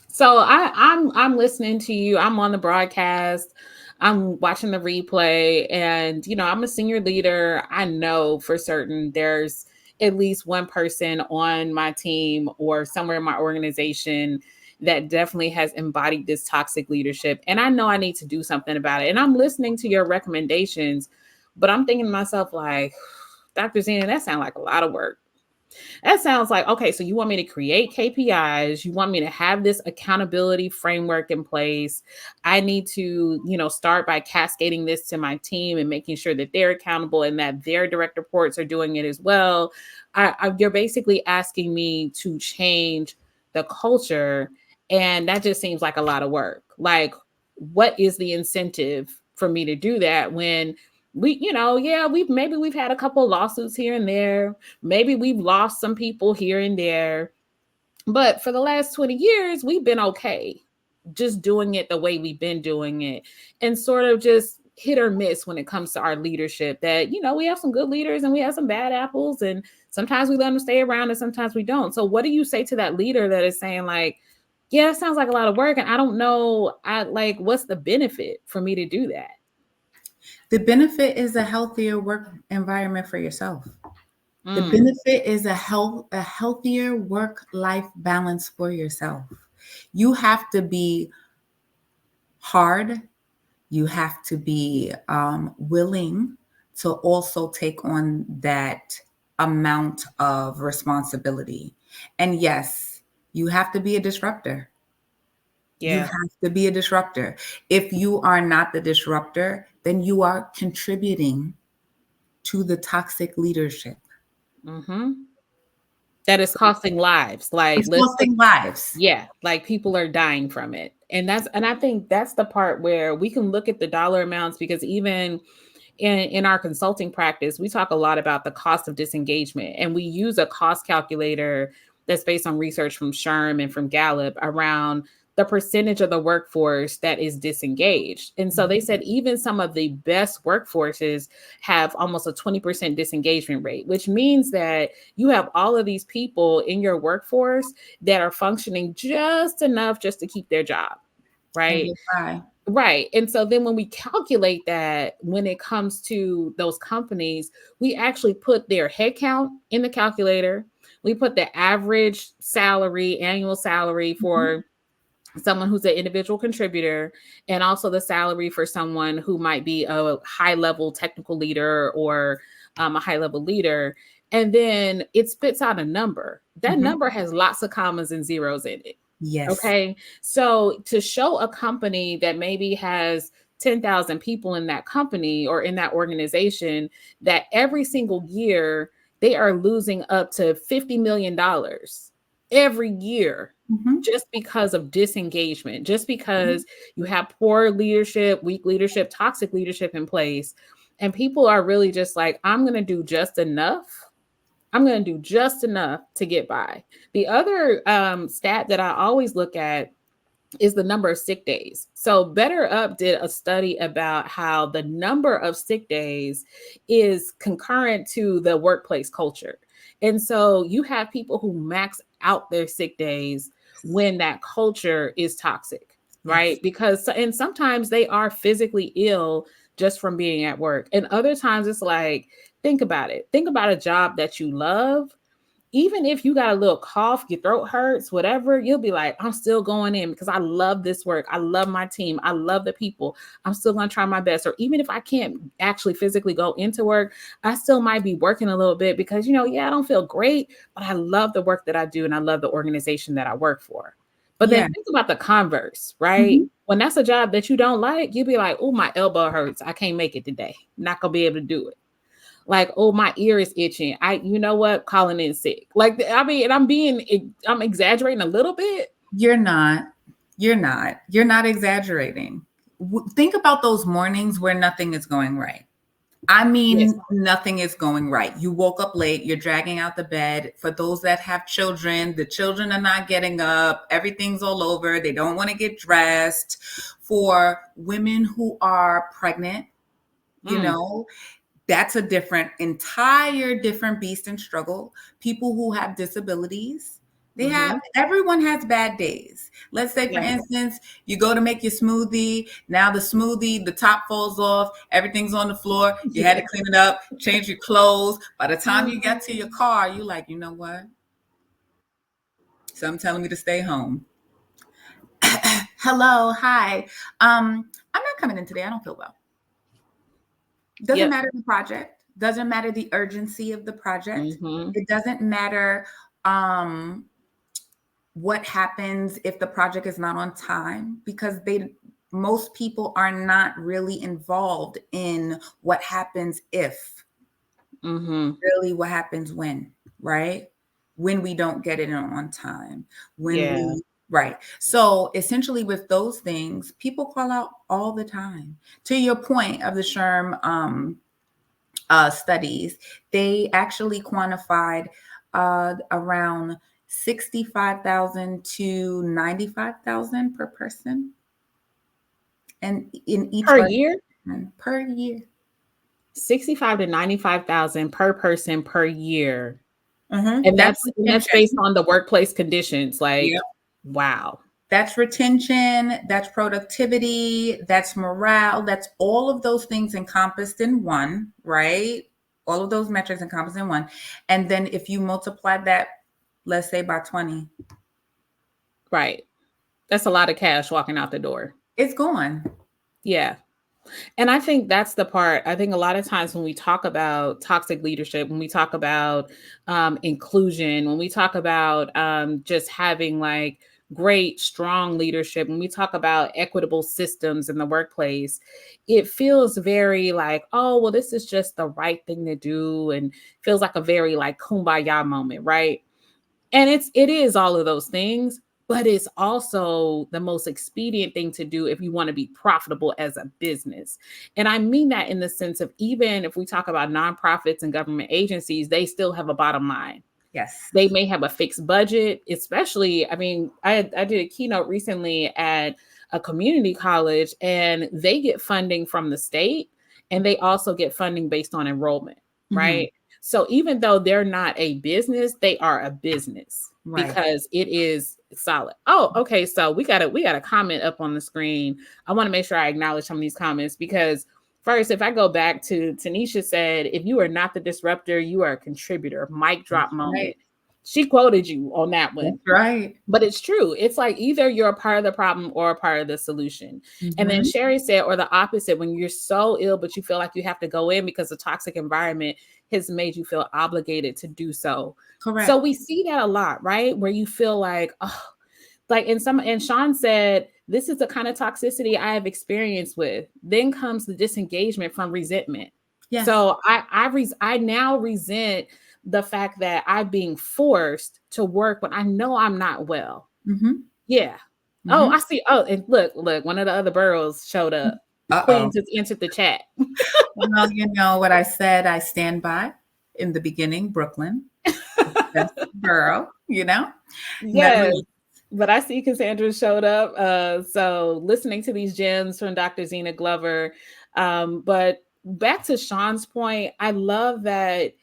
Speaker 1: So I'm listening to you. I'm on the broadcast. I'm watching the replay, and I'm a senior leader. I know for certain there's at least one person on my team or somewhere in my organization that definitely has embodied this toxic leadership. And I know I need to do something about it. And I'm listening to your recommendations, but I'm thinking to myself, like, Dr. Zena, that sounds like a lot of work. That sounds like, okay, so you want me to create KPIs, you want me to have this accountability framework in place. I need to, start by cascading this to my team and making sure that they're accountable and that their direct reports are doing it as well. You're basically asking me to change the culture, and that just seems like a lot of work. Like, what is the incentive for me to do that when yeah, we've had a couple lawsuits here and there. Maybe we've lost some people here and there, but for the last 20 years, we've been okay just doing it the way we've been doing it and sort of just hit or miss when it comes to our leadership. That, we have some good leaders and we have some bad apples, and sometimes we let them stay around and sometimes we don't. So, what do you say to that leader that is saying, like, yeah, it sounds like a lot of work, and I don't know, what's the benefit for me to do that?
Speaker 2: The benefit is a healthier work environment for yourself. The
Speaker 1: Mm,
Speaker 2: benefit is a healthier work-life balance for yourself. You have to be hard. You have to be willing to also take on that amount of responsibility. And yes, you have to be a disruptor. You
Speaker 1: Yeah.
Speaker 2: have to be a disruptor. If you are not the disruptor, then you are contributing to the toxic leadership.
Speaker 1: Hmm. That is costing lives. Like,
Speaker 2: It's
Speaker 1: let's put,
Speaker 2: costing lives.
Speaker 1: yeah, like people are dying from it. And I think that's the part where we can look at the dollar amounts, because even in our consulting practice, we talk a lot about the cost of disengagement, and we use a cost calculator that's based on research from SHRM and from Gallup around the percentage of the workforce that is disengaged. And so they said even some of the best workforces have almost a 20% disengagement rate, which means that you have all of these people in your workforce that are functioning just enough just to keep their job,
Speaker 2: And
Speaker 1: right?
Speaker 2: get by.
Speaker 1: Right. And so then when we calculate that, when it comes to those companies, we actually put their headcount in the calculator. We put the average salary, annual salary
Speaker 2: Mhm.
Speaker 1: for someone who's an individual contributor, and also the salary for someone who might be a high level technical leader or a high level leader. And then it spits out a number. That
Speaker 2: Mhm.
Speaker 1: number has lots of commas and zeros in it.
Speaker 2: Yes.
Speaker 1: Okay. So to show a company that maybe has 10,000 people in that company or in that organization, that every single year they are losing up to $50 million every year
Speaker 2: Mhm.
Speaker 1: just because of disengagement, just
Speaker 2: Mhm.
Speaker 1: because you have poor leadership, weak leadership, toxic leadership in place. And people are really just like, I'm going to do just enough. I'm going to do just enough to get by. The other stat that I always look at is the number of sick days. So Better Up did a study about how the number of sick days is concurrent to the workplace culture. And so you have people who max out their sick days when that culture is toxic,
Speaker 2: Yes.
Speaker 1: right? Because and sometimes they are physically ill just from being at work. And other times it's like, think about it. Think about a job that you love. Even if you got a little cough, your throat hurts, whatever, you'll be like, I'm still going in because I love this work. I love my team. I love the people. I'm still going to try my best. Or even if I can't actually physically go into work, I still might be working a little bit because, yeah, I don't feel great, but I love the work that I do and I love the organization that I work for. But then
Speaker 2: Yeah.
Speaker 1: think about the converse, right?
Speaker 2: Mhm.
Speaker 1: When that's a job that you don't like, you'll be like, oh, my elbow hurts. I can't make it today. Not going to be able to do it. Like, oh, my ear is itching. You know what? Calling in sick. Like, I mean, and I'm exaggerating a little bit.
Speaker 2: You're not. You're not. You're not exaggerating. Think about those mornings where nothing is going right. I
Speaker 1: Yes.
Speaker 2: mean, nothing is going right. You woke up late, you're dragging out the bed. For those that have children, the children are not getting up, everything's all over, they don't want to get dressed. For women who are pregnant, you
Speaker 1: Mm,
Speaker 2: know, that's a entire different beast and struggle. People who have disabilities,
Speaker 1: hmm.
Speaker 2: everyone has bad days. Let's say, for
Speaker 1: Yeah.
Speaker 2: instance, you go to make your smoothie. Now the smoothie, the top falls off, everything's on the floor. You had to
Speaker 1: Yeah.
Speaker 2: clean it up, change your clothes. By the time you get to your car, you're like, you know what? Some telling me to stay home. Hello, hi. I'm not coming in today. I don't feel well. Doesn't
Speaker 1: Yep.
Speaker 2: matter the project, doesn't matter the urgency of the project.
Speaker 1: Hmm.
Speaker 2: It doesn't matter um, what happens if the project is not on time, because most people are not really involved in what happens if,
Speaker 1: Hmm.
Speaker 2: really what happens when, right? When we don't get it on time, when
Speaker 1: Yeah.
Speaker 2: we right. So essentially with those things, people call out all the time. To your point of the SHRM studies, they actually quantified around 65,000 to 95,000 per person, and in each
Speaker 1: Per year,
Speaker 2: budget per year.
Speaker 1: 65 to 95,000 per person per year.
Speaker 2: Mhm.
Speaker 1: And
Speaker 2: That's
Speaker 1: that's based
Speaker 2: retention.
Speaker 1: on the workplace conditions.
Speaker 2: Yep.
Speaker 1: Like, wow.
Speaker 2: That's retention, that's productivity, that's morale, that's all of those things encompassed in one, right? All of those metrics encompassed in one. And then if you multiply that, let's say by 20,
Speaker 1: Right. That's a lot of cash walking out the door.
Speaker 2: it's gone.
Speaker 1: Yeah. And I think that's the part. I think a lot of times when we talk about toxic leadership, when we talk about inclusion, when we talk about just having like great, strong leadership, when we talk about equitable systems in the workplace, it feels very like, oh, well, this is just the right thing to do, and feels like a very like kumbaya moment, right? And it is all of those things, but it's also the most expedient thing to do if you want to be profitable as a business. And I mean that in the sense of, even if we talk about nonprofits and government agencies, they still have a bottom line.
Speaker 2: Yes.
Speaker 1: They may have a fixed budget, especially, I mean, I did a keynote recently at a community college, and they get funding from the state, and they also get funding based on enrollment,
Speaker 2: Mhm.
Speaker 1: right? So even though they're not a business, they are a business
Speaker 2: Right.
Speaker 1: because it is solid. Oh, okay. So we got a comment up on the screen. I want to make sure I acknowledge some of these comments, because first, if I go back to Tanisha said, if you are not the disruptor, you are a contributor. Mic drop
Speaker 2: That's
Speaker 1: moment.
Speaker 2: right.
Speaker 1: She quoted you on that
Speaker 2: That's
Speaker 1: one.
Speaker 2: right.
Speaker 1: But it's true. It's like either you're a part of the problem or a part of the solution. And then
Speaker 2: Mhm.
Speaker 1: Sherry said, or the opposite, when you're so ill, but you feel like you have to go in because the toxic environment has made you feel obligated to do so. So
Speaker 2: Correct.
Speaker 1: we see that a lot, right? Where you feel like, oh, like and Sean said, this is the kind of toxicity I have experienced with. Then comes the disengagement from resentment.
Speaker 2: Yes.
Speaker 1: So I now resent the fact that I'm being forced to work when I know I'm not well.
Speaker 2: Mhm.
Speaker 1: Yeah. Oh,
Speaker 2: Mhm.
Speaker 1: I see. Oh, and look, one of the other girls showed up. Queen
Speaker 2: Uh-oh.
Speaker 1: just entered the chat.
Speaker 2: Well, you know what I said, I stand by in the beginning, Brooklyn, best borough, you know?
Speaker 1: Yes.
Speaker 2: Nevertheless.
Speaker 1: But I see Cassandra showed up. So listening to these gems from Dr. Zena Glover. But back to Sean's point, I love that,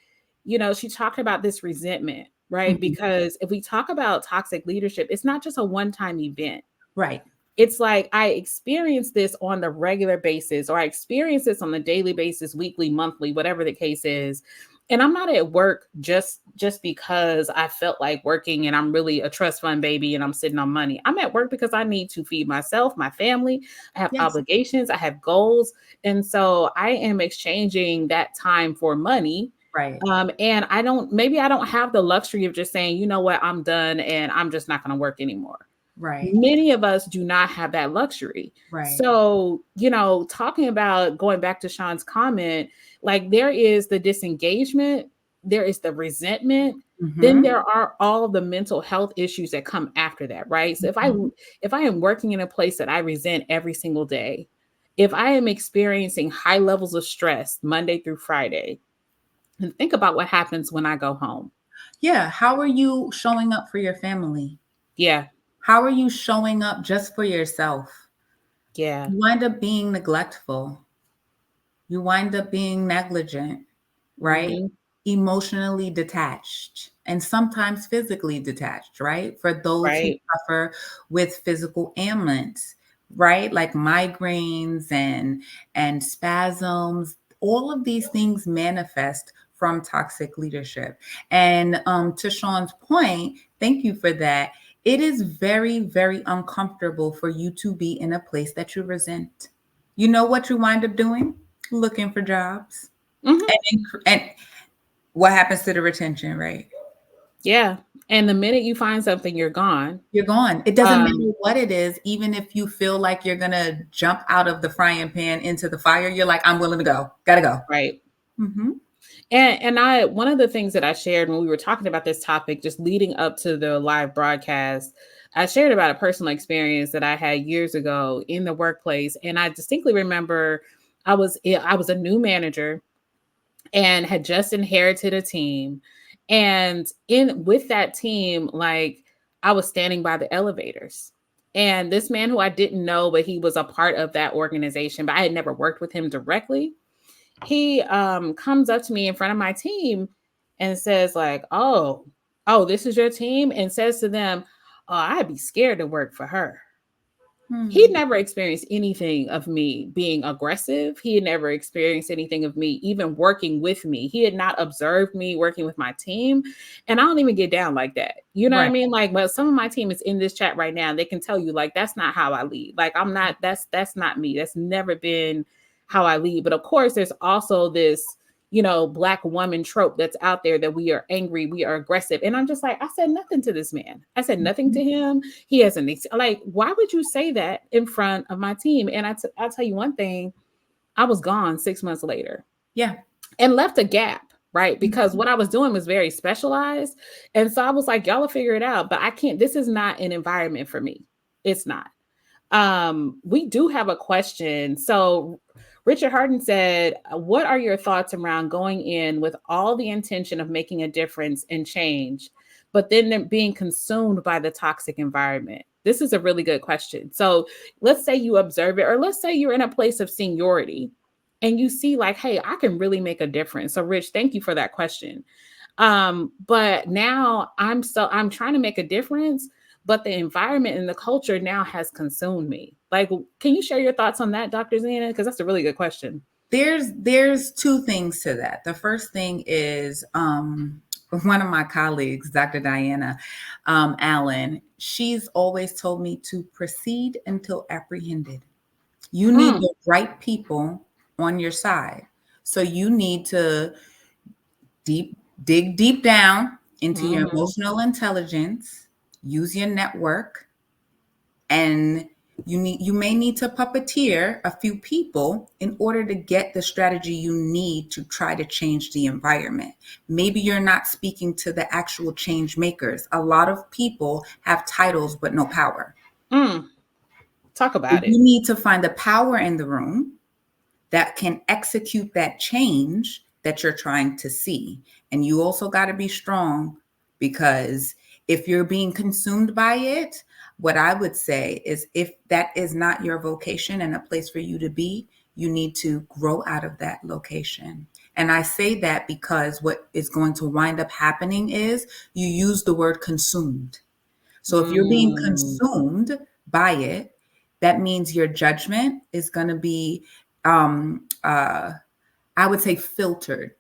Speaker 1: she talked about this resentment, right?
Speaker 2: Mhm.
Speaker 1: Because if we talk about toxic leadership, it's not just a one-time event.
Speaker 2: Right.
Speaker 1: It's like I experience this on the regular basis, or I experience this on the daily basis, weekly, monthly, whatever the case is. And I'm not at work just because I felt like working and I'm really a trust fund baby and I'm sitting on money. I'm at work because I need to feed myself, my family. I have
Speaker 2: Yes.
Speaker 1: obligations, I have goals. And so I am exchanging that time for money.
Speaker 2: Right.
Speaker 1: And maybe I don't have the luxury of just saying, you know what, I'm done and I'm just not going to work anymore.
Speaker 2: Right.
Speaker 1: Many of us do not have that luxury.
Speaker 2: Right.
Speaker 1: So, talking about going back to Sean's comment, like there is the disengagement, there is the resentment, then
Speaker 2: Mhm.
Speaker 1: there are all the mental health issues that come after that, right? So
Speaker 2: Mhm.
Speaker 1: if I am working in a place that I resent every single day, if I am experiencing high levels of stress Monday through Friday, and think about what happens when I go home.
Speaker 2: Yeah, how are you showing up for your family?
Speaker 1: Yeah,
Speaker 2: How are you showing up just for yourself?
Speaker 1: yeah.
Speaker 2: You wind up being neglectful. You wind up being negligent, right?
Speaker 1: Hmm.
Speaker 2: Emotionally detached and sometimes physically detached, right? For those who
Speaker 1: Right.
Speaker 2: suffer with physical ailments, right? Like migraines and spasms, all of these things manifest from toxic leadership. And to Sean's point, thank you for that. It is very, very uncomfortable for you to be in a place that you resent. You know what you wind up doing? Looking for jobs.
Speaker 1: Hmm.
Speaker 2: And what happens to the retention rate?
Speaker 1: Yeah. And the minute you find something, you're gone.
Speaker 2: You're gone. It doesn't
Speaker 1: Um,
Speaker 2: matter what it is, even if you feel like you're gonna jump out of the frying pan into the fire, you're like, I'm willing to go. Gotta go.
Speaker 1: right.
Speaker 2: Mhm.
Speaker 1: And I one of the things that I shared when we were talking about this topic, just leading up to the live broadcast, I shared about a personal experience that I had years ago in the workplace. And I distinctly remember I was a new manager and had just inherited a team. And in with that team, like I was standing by the elevators. And this man who I didn't know, but he was a part of that organization, but I had never worked with him directly. He comes up to me in front of my team and says, like, oh, this is your team, and says to them, oh, I'd be scared to work for her. He'd
Speaker 2: Hmm.
Speaker 1: never experienced anything of me being aggressive. He had never experienced anything of me even working with me. He had not observed me working with my team. And I don't even get down like that. You know what I
Speaker 2: Right.
Speaker 1: mean? Like, but some of my team is in this chat right now. And they can tell you, like, that's not how I lead. Like, that's not me. That's never been how I lead. But of course, there's also this, Black woman trope that's out there, that we are angry, we are aggressive. And I'm just like, I said nothing to this man. I said nothing to him. He hasn't, like, why would you say that in front of my team? And I'll tell you one thing, I was gone 6 months later.
Speaker 2: Yeah.
Speaker 1: And left a gap, right? Because what I was doing was very specialized. And so I was like, y'all will figure it out, but I can't, this is not an environment for me. It's not. We do have a question. So Richard Harden said, what are your thoughts around going in with all the intention of making a difference and change, but then being consumed by the toxic environment? This is a really good question. So let's say you observe it, or let's say you're in a place of seniority and you see like, hey, I can really make a difference. So Rich, thank you for that question. But now I'm trying to make a difference, but the environment and the culture now has consumed me. Like, can you share your thoughts on that, Dr. Zena? Because that's a really good question.
Speaker 2: There's two things to that. The first thing is one of my colleagues, Dr. Diana Allen, she's always told me to proceed until apprehended. You need the right people on your side. So you need to dig deep down into your emotional intelligence, use your network, and you may need to puppeteer a few people in order to get the strategy you need to try to change the environment. Maybe you're not speaking to the actual change makers. A lot of people have titles but no power.
Speaker 1: Talk about it.
Speaker 2: You need to find the power in the room that can execute that change that you're trying to see. And you also got to be strong, because if you're being consumed by it, what I would say is, if that is not your vocation and a place for you to be, you need to grow out of that location. And I say that because what is going to wind up happening is you use the word consumed. So if you're being consumed by it, that means your judgment is going to be, I would say, filtered,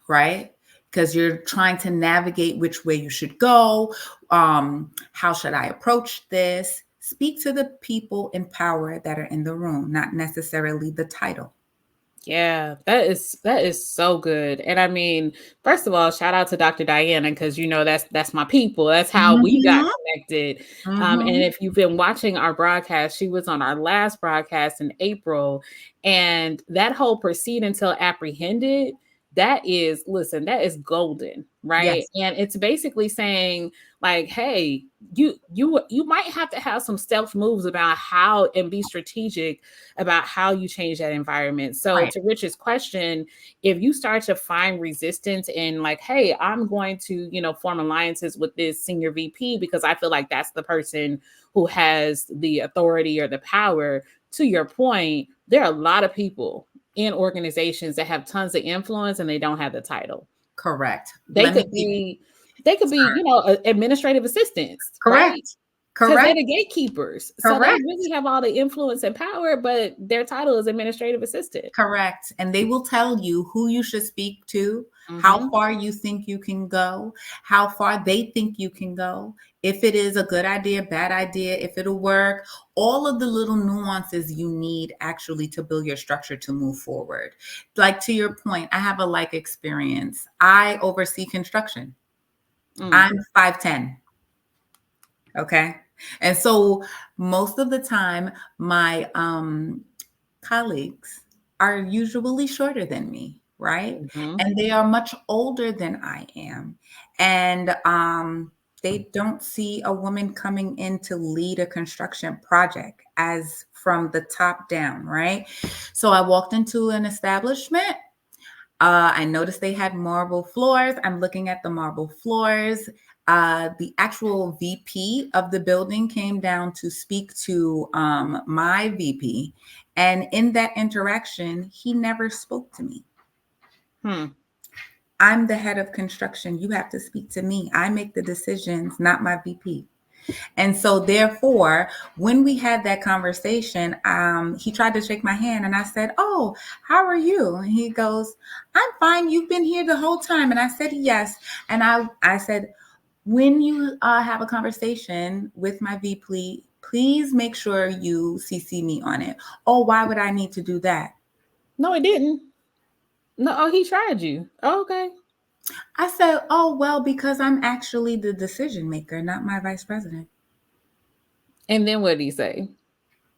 Speaker 2: right? Because you're trying to navigate which way you should go. How should I approach this? Speak to the people in power that are in the room, not necessarily the title.
Speaker 1: Yeah, that is so good. And I mean, first of all, shout out to Dr. Diana, because that's my people. That's how we got connected. And if you've been watching our broadcast, she was on our last broadcast in April, and that whole proceed until apprehended, that is golden, right?
Speaker 2: Yes.
Speaker 1: And it's basically saying like, hey, you might have to have some stealth moves about how, and be strategic about how you change that environment. So
Speaker 2: Right.
Speaker 1: to Rich's question, if you start to find resistance in like, hey, I'm going to, form alliances with this senior VP because I feel like that's the person who has the authority or the power, to your point, there are a lot of people in organizations that have tons of influence and they don't have the title.
Speaker 2: Correct.
Speaker 1: They could be, administrative assistants.
Speaker 2: Correct.
Speaker 1: Right?
Speaker 2: Correct.
Speaker 1: Because they're the gatekeepers.
Speaker 2: Correct.
Speaker 1: So they really have all the influence and power, but their title is administrative assistant.
Speaker 2: Correct. And they will tell you who you should speak to, how far you think you can go, how far they think you can go, if it is a good idea, bad idea, if it'll work, all of the little nuances you need actually to build your structure to move forward. Like, to your point, I have a like experience. I oversee construction. I'm 5'10". Okay. And so most of the time, my colleagues are usually shorter than me, right? And they are much older than I am. And they don't see a woman coming in to lead a construction project as from the top down, right? So I walked into an establishment. I noticed they had marble floors. I'm looking at the marble floors. The actual VP of the building came down to speak to my VP. And in that interaction, he never spoke to me. I'm the head of construction. You have to speak to me. I make the decisions, not my VP. And so therefore, when we had that conversation, he tried to shake my hand and I said, "Oh, how are you?" And he goes, "I'm fine. You've been here the whole time." And I said, "Yes." And I said, "When you have a conversation with my VP, please make sure you CC me on it." "Oh, why would I need to do that?"
Speaker 1: No, it didn't. No, oh, he tried you. Oh, okay.
Speaker 2: I said, oh, well, because I'm actually the decision maker, not my vice president.
Speaker 1: And then what did he say?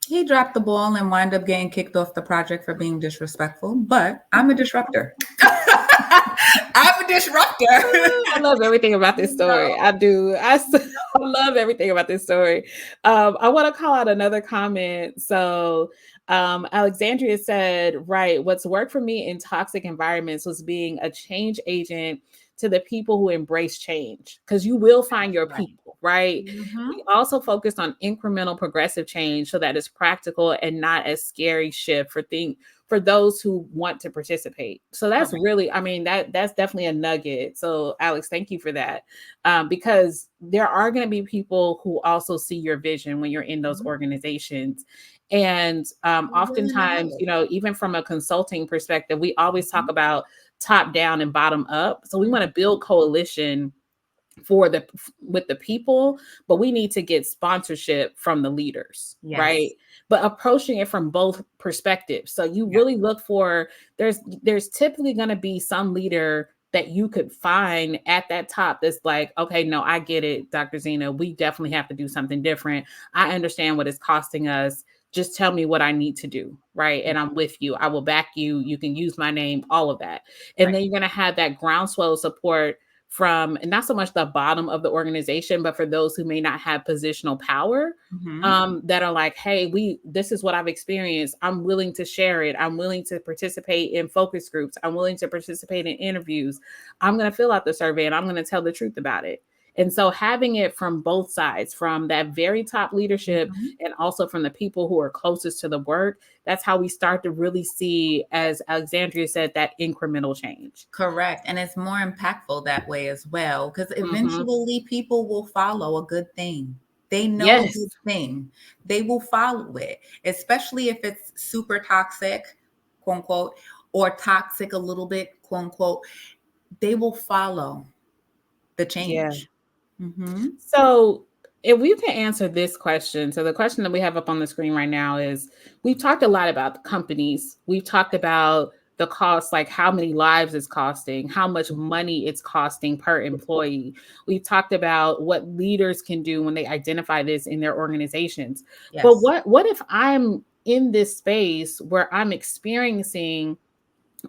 Speaker 2: He dropped the ball and wound up getting kicked off the project for being disrespectful, but I'm a disruptor. I'm a disruptor.
Speaker 1: I love everything about this story.
Speaker 2: No,
Speaker 1: I do. I
Speaker 2: no.
Speaker 1: love everything about this story. I want to call out another comment. So, Alexandria said, right, what's worked for me in toxic environments was being a change agent to the people who embrace change, because you will find your
Speaker 2: Right.
Speaker 1: people, right?
Speaker 2: Mm-hmm.
Speaker 1: We also focused on incremental progressive change so that it's practical and not a scary shift for those who want to participate. So that's
Speaker 2: Correct.
Speaker 1: really, I mean, that's definitely a nugget. So Alex, thank you for that. Because there are going to be people who also see your vision when you're in those
Speaker 2: Mhm.
Speaker 1: organizations. And
Speaker 2: We're willing to
Speaker 1: oftentimes,
Speaker 2: help.
Speaker 1: you know, even from a consulting perspective, we always talk
Speaker 2: Mhm.
Speaker 1: about top down and bottom up. So we want to
Speaker 2: Mhm.
Speaker 1: build coalition for the with the people, but we need to get sponsorship from the leaders, right?
Speaker 2: Yes.
Speaker 1: But approaching it from both perspectives. So you
Speaker 2: Yeah.
Speaker 1: really look for, there's typically going to be some leader that you could find at that top that's like, okay, no, I get it, Dr. Zena, we definitely have to do something different. I understand what it's costing us. Just tell me what I need to do, right?
Speaker 2: Yeah.
Speaker 1: And I'm with you. I will back you. You can use my name, all of that. And
Speaker 2: Right.
Speaker 1: then you're going to have that groundswell support from, and not so much the bottom of the organization, but for those who may not have positional power,
Speaker 2: Mhm.
Speaker 1: that are like, hey, this is what I've experienced. I'm willing to share it. I'm willing to participate in focus groups. I'm willing to participate in interviews. I'm going to fill out the survey and I'm going to tell the truth about it. And so having it from both sides, from that very top leadership
Speaker 2: Mhm.
Speaker 1: and also from the people who are closest to the work, that's how we start to really see, as Alexandria said, that incremental change.
Speaker 2: Correct. And it's more impactful that way as well, because
Speaker 1: Mhm.
Speaker 2: eventually people will follow a good thing. They know a
Speaker 1: Yes.
Speaker 2: good thing. They will follow it, especially if it's super toxic, quote unquote, or toxic a little bit, quote unquote. They will follow the
Speaker 1: Yeah.
Speaker 2: change. Hmm.
Speaker 1: So, if we can answer this question, so the question that we have up on the screen right now is, we've talked a lot about the companies. We've talked about the cost, like how many lives it's costing, how much money it's costing per employee. We've talked about what leaders can do when they identify this in their organizations. But
Speaker 2: Yes.
Speaker 1: what if I'm in this space where I'm experiencing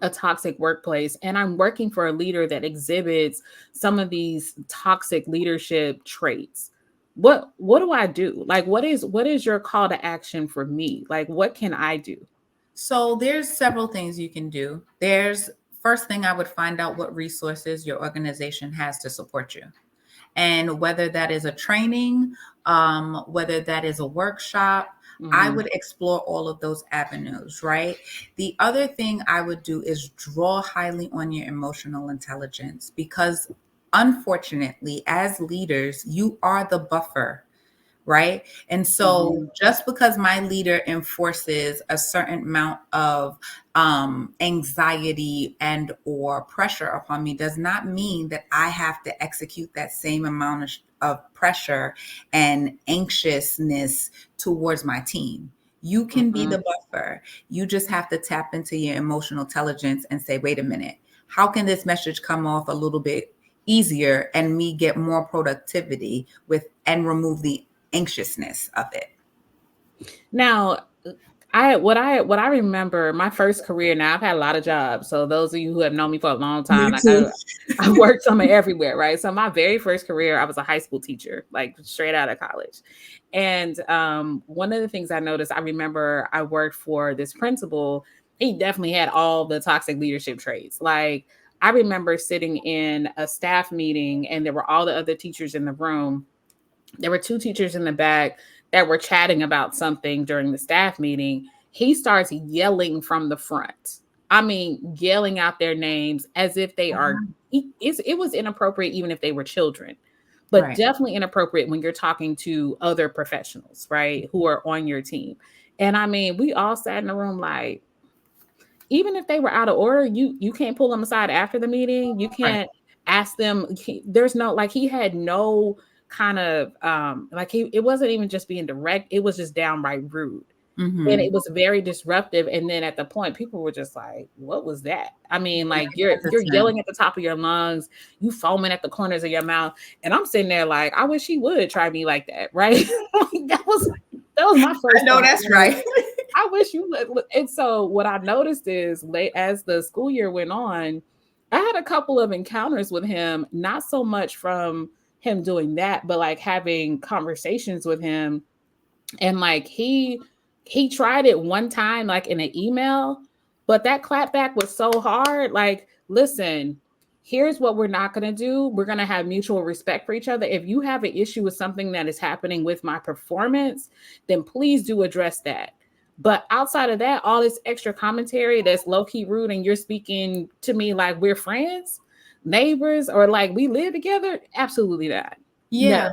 Speaker 1: a toxic workplace and I'm working for a leader that exhibits some of these toxic leadership traits? What do I do? Like, what is your call to action for me? Like, what can I do?
Speaker 2: So there's several things you can do. There's first thing I would find out what resources your organization has to support you. And whether that is a training, whether that is a workshop, I
Speaker 1: Mhm.
Speaker 2: would explore all of those avenues, right? The other thing I would do is draw highly on your emotional intelligence because unfortunately, as leaders, you are the buffer, right? And so
Speaker 1: Mhm.
Speaker 2: just because my leader enforces a certain amount of anxiety and or pressure upon me does not mean that I have to execute that same amount of pressure and anxiousness towards my team. You can be
Speaker 1: Mhm.
Speaker 2: the buffer. You just have to tap into your emotional intelligence and say, wait a minute, how can this message come off a little bit easier and me get more productivity with and remove the anxiousness of it?
Speaker 1: Now, what I remember my first career. Now I've had a lot of jobs, so those of you who have known me for a long
Speaker 2: Me
Speaker 1: time, like
Speaker 2: too.
Speaker 1: I worked somewhere everywhere, right? So my very first career, I was a high school teacher, like straight out of college. And one of the things I noticed, I remember I worked for this principal. He definitely had all the toxic leadership traits. Like, I remember sitting in a staff meeting, and there were all the other teachers in the room. There were two teachers in the back that were chatting about something during the staff meeting. He starts yelling from the front. I mean, yelling out their names as if they are.
Speaker 2: Uh-huh.
Speaker 1: It was inappropriate even if they were children, but
Speaker 2: Right.
Speaker 1: definitely inappropriate when you're talking to other professionals, right, who are on your team. And I mean, we all sat in the room like, even if they were out of order, you can't pull them aside after the meeting. You
Speaker 2: Right.
Speaker 1: can't ask them. There's no, like, he had no kind of like, it wasn't even just being direct. It was just downright rude. And
Speaker 2: Mhm.
Speaker 1: it was very disruptive. And then at the point, people were just like, "What was that?" I mean,
Speaker 2: Very
Speaker 1: like you're
Speaker 2: hesitant.
Speaker 1: yelling at the top of your lungs, you foaming at the corners of your mouth, and I'm sitting there like, I wish he would try me like that, right? Like, that was my
Speaker 2: I
Speaker 1: first
Speaker 2: know
Speaker 1: thought.
Speaker 2: that's
Speaker 1: Like,
Speaker 2: right.
Speaker 1: I wish you would. And so what I noticed is late as the school year went on, I had a couple of encounters with him, not so much from him doing that, but like having conversations with him, and like he tried it one time like in an email, but that clapback was so hard. Like, listen, here's what we're not going to do. We're going to have mutual respect for each other. If you have an issue with something that is happening with my performance, then please do address that. But outside of that, all this extra commentary that's low-key rude, and you're speaking to me like we're friends, neighbors, or like we live together, absolutely not. No.
Speaker 2: Yeah,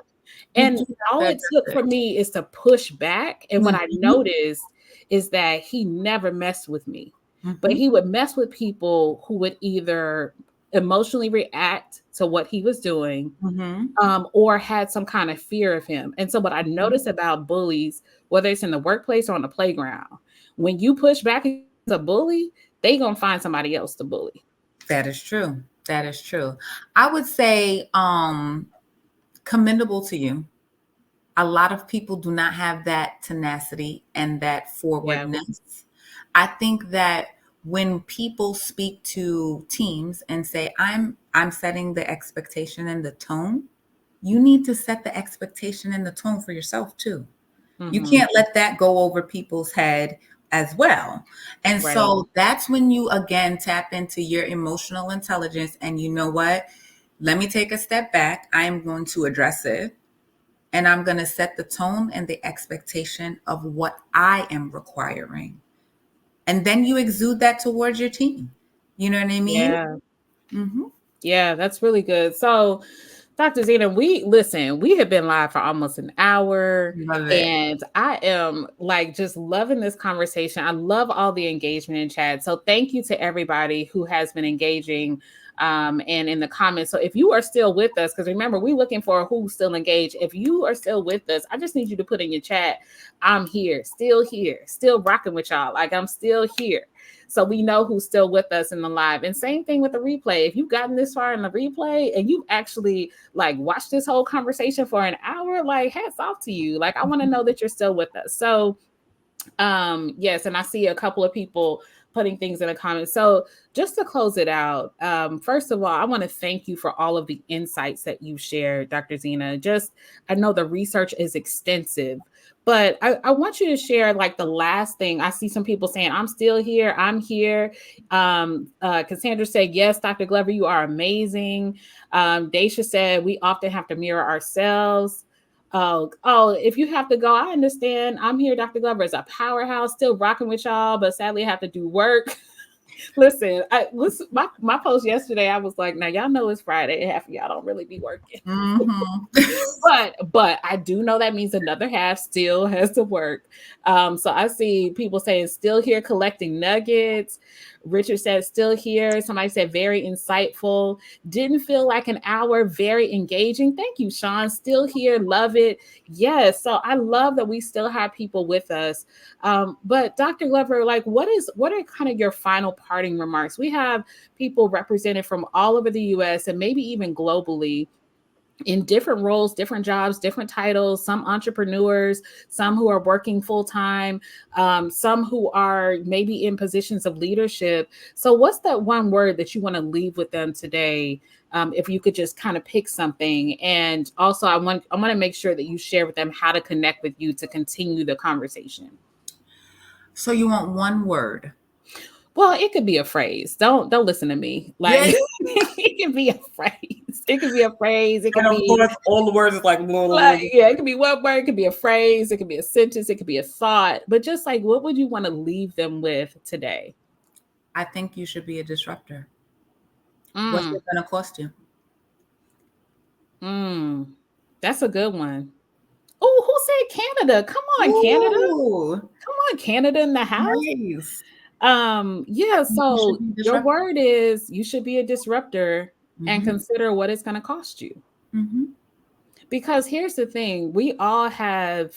Speaker 2: you
Speaker 1: And
Speaker 2: do have
Speaker 1: all
Speaker 2: to
Speaker 1: it
Speaker 2: address
Speaker 1: took for
Speaker 2: it.
Speaker 1: me is to push back, and what I
Speaker 2: Mhm,
Speaker 1: noticed is that he never messed with me, but
Speaker 2: mhm,
Speaker 1: he would mess with people who would either emotionally react to what he was doing,
Speaker 2: mhm,
Speaker 1: or had some kind of fear of him. And so what I
Speaker 2: mhm.
Speaker 1: noticed about bullies, whether it's in the workplace or on the playground, when you push back against a bully, they gonna find somebody else to bully.
Speaker 2: That is true. That is true. I would say, commendable to you. A lot of people do not have that tenacity and that
Speaker 1: Yeah.
Speaker 2: forwardness. I think that when people speak to teams and say, I'm setting the expectation and the tone, you need to set the expectation and the tone for yourself too. You
Speaker 1: Mhm.
Speaker 2: can't let that go over people's head as well. And
Speaker 1: Right.
Speaker 2: so that's when you again tap into your emotional intelligence and you know what? Let me take a step back. I am going to address it and I'm going to set the tone and the expectation of what I am requiring. And then you exude that towards your team. You know what I mean?
Speaker 1: Yeah.
Speaker 2: Hmm.
Speaker 1: Yeah, that's really good. So, Dr. Zena, we have been live for almost an hour,
Speaker 2: Love it.
Speaker 1: and I am like just loving this conversation. I love all the engagement in chat. So, thank you to everybody who has been engaging, and in the comments. So, if you are still with us, because remember, we're looking for who's still engaged. If you are still with us, I just need you to put in your chat, I'm here, still rocking with y'all. Like, I'm still here. So we know who's still with us in the live. And same thing with the replay. If you've gotten this far in the replay and you've actually like watched this whole conversation for an hour, like hats off to you. Like I want to know that you're still with us. So yes, and I see a couple of people putting things in the comments. So just to close it out, first of all, I want to thank you for all of the insights that you shared, Dr. Zena. Just I know the research is extensive, but I want you to share like the last thing. I see some people saying, I'm still here, I'm here. Cassandra said, yes, Dr. Glover, you are amazing. Daisha said, we often have to mirror ourselves. Oh, if you have to go, I understand. I'm here, Dr. Glover, is a powerhouse, still rocking with y'all, but sadly I have to do work. Listen, my post yesterday. I was like, now y'all know it's Friday. Half of y'all don't really be working.
Speaker 2: Hmm.
Speaker 1: But I do know that means another half still has to work. So I see people saying still here collecting nuggets. Richard said still here. Somebody said very insightful. Didn't feel like an hour. Very engaging. Thank you, Sean. Still here. Love it. Yes. So I love that we still have people with us. But Dr. Glover, like, what are kind of your final parting remarks? We have people represented from all over the U.S. and maybe even globally in different roles, different jobs, different titles, some entrepreneurs, some who are working full time, some who are maybe in positions of leadership. So, what's that one word that you want to leave with them today? If you could just kind of pick something, and also I want to make sure that you share with them how to connect with you to continue the conversation.
Speaker 2: So you want one word?
Speaker 1: Well, it could be a phrase. Don't listen to me. Like
Speaker 2: Yeah.
Speaker 1: it can be a phrase. It could be a phrase. It
Speaker 2: And
Speaker 1: could
Speaker 2: of
Speaker 1: be
Speaker 2: course, all the words is like, blah, blah,
Speaker 1: like,
Speaker 2: blah.
Speaker 1: yeah, it could be one word, it could be a phrase, it could be a sentence, it could be a thought, but just like, what would you want to leave them with today?
Speaker 2: I think you should be a disruptor. What's
Speaker 1: Mm,
Speaker 2: it going to cost you?
Speaker 1: mm, that's a good one. Oh, who said Canada? Come on, Canada.
Speaker 2: Ooh,
Speaker 1: Come on, Canada in the house.
Speaker 2: nice. I
Speaker 1: Yeah,
Speaker 2: think you should
Speaker 1: so
Speaker 2: be a
Speaker 1: your
Speaker 2: disruptor.
Speaker 1: word is you should be a disruptor and
Speaker 2: Hmm.
Speaker 1: consider what it's going to cost you.
Speaker 2: Hmm.
Speaker 1: Because here's the thing, we all have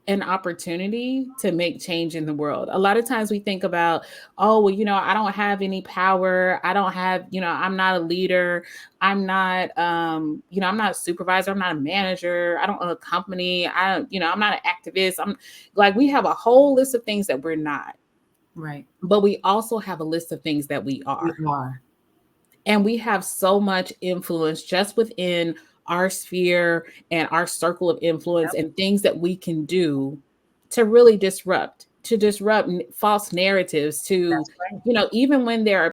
Speaker 1: an opportunity to make change in the world. A lot of times we think about, oh, well, I don't have any power. I don't have, I'm not a leader. I'm not a supervisor. I'm not a manager. I don't own a company. I'm not an activist. I'm like, we have a whole list of things that we're not,
Speaker 2: Right.
Speaker 1: but we also have a list of things that we
Speaker 2: We
Speaker 1: are.
Speaker 2: are.
Speaker 1: And we have so much influence just within our sphere and our circle of influence
Speaker 2: Yep.
Speaker 1: and things that we can do to really disrupt, false narratives, to,
Speaker 2: That's right.
Speaker 1: even when there are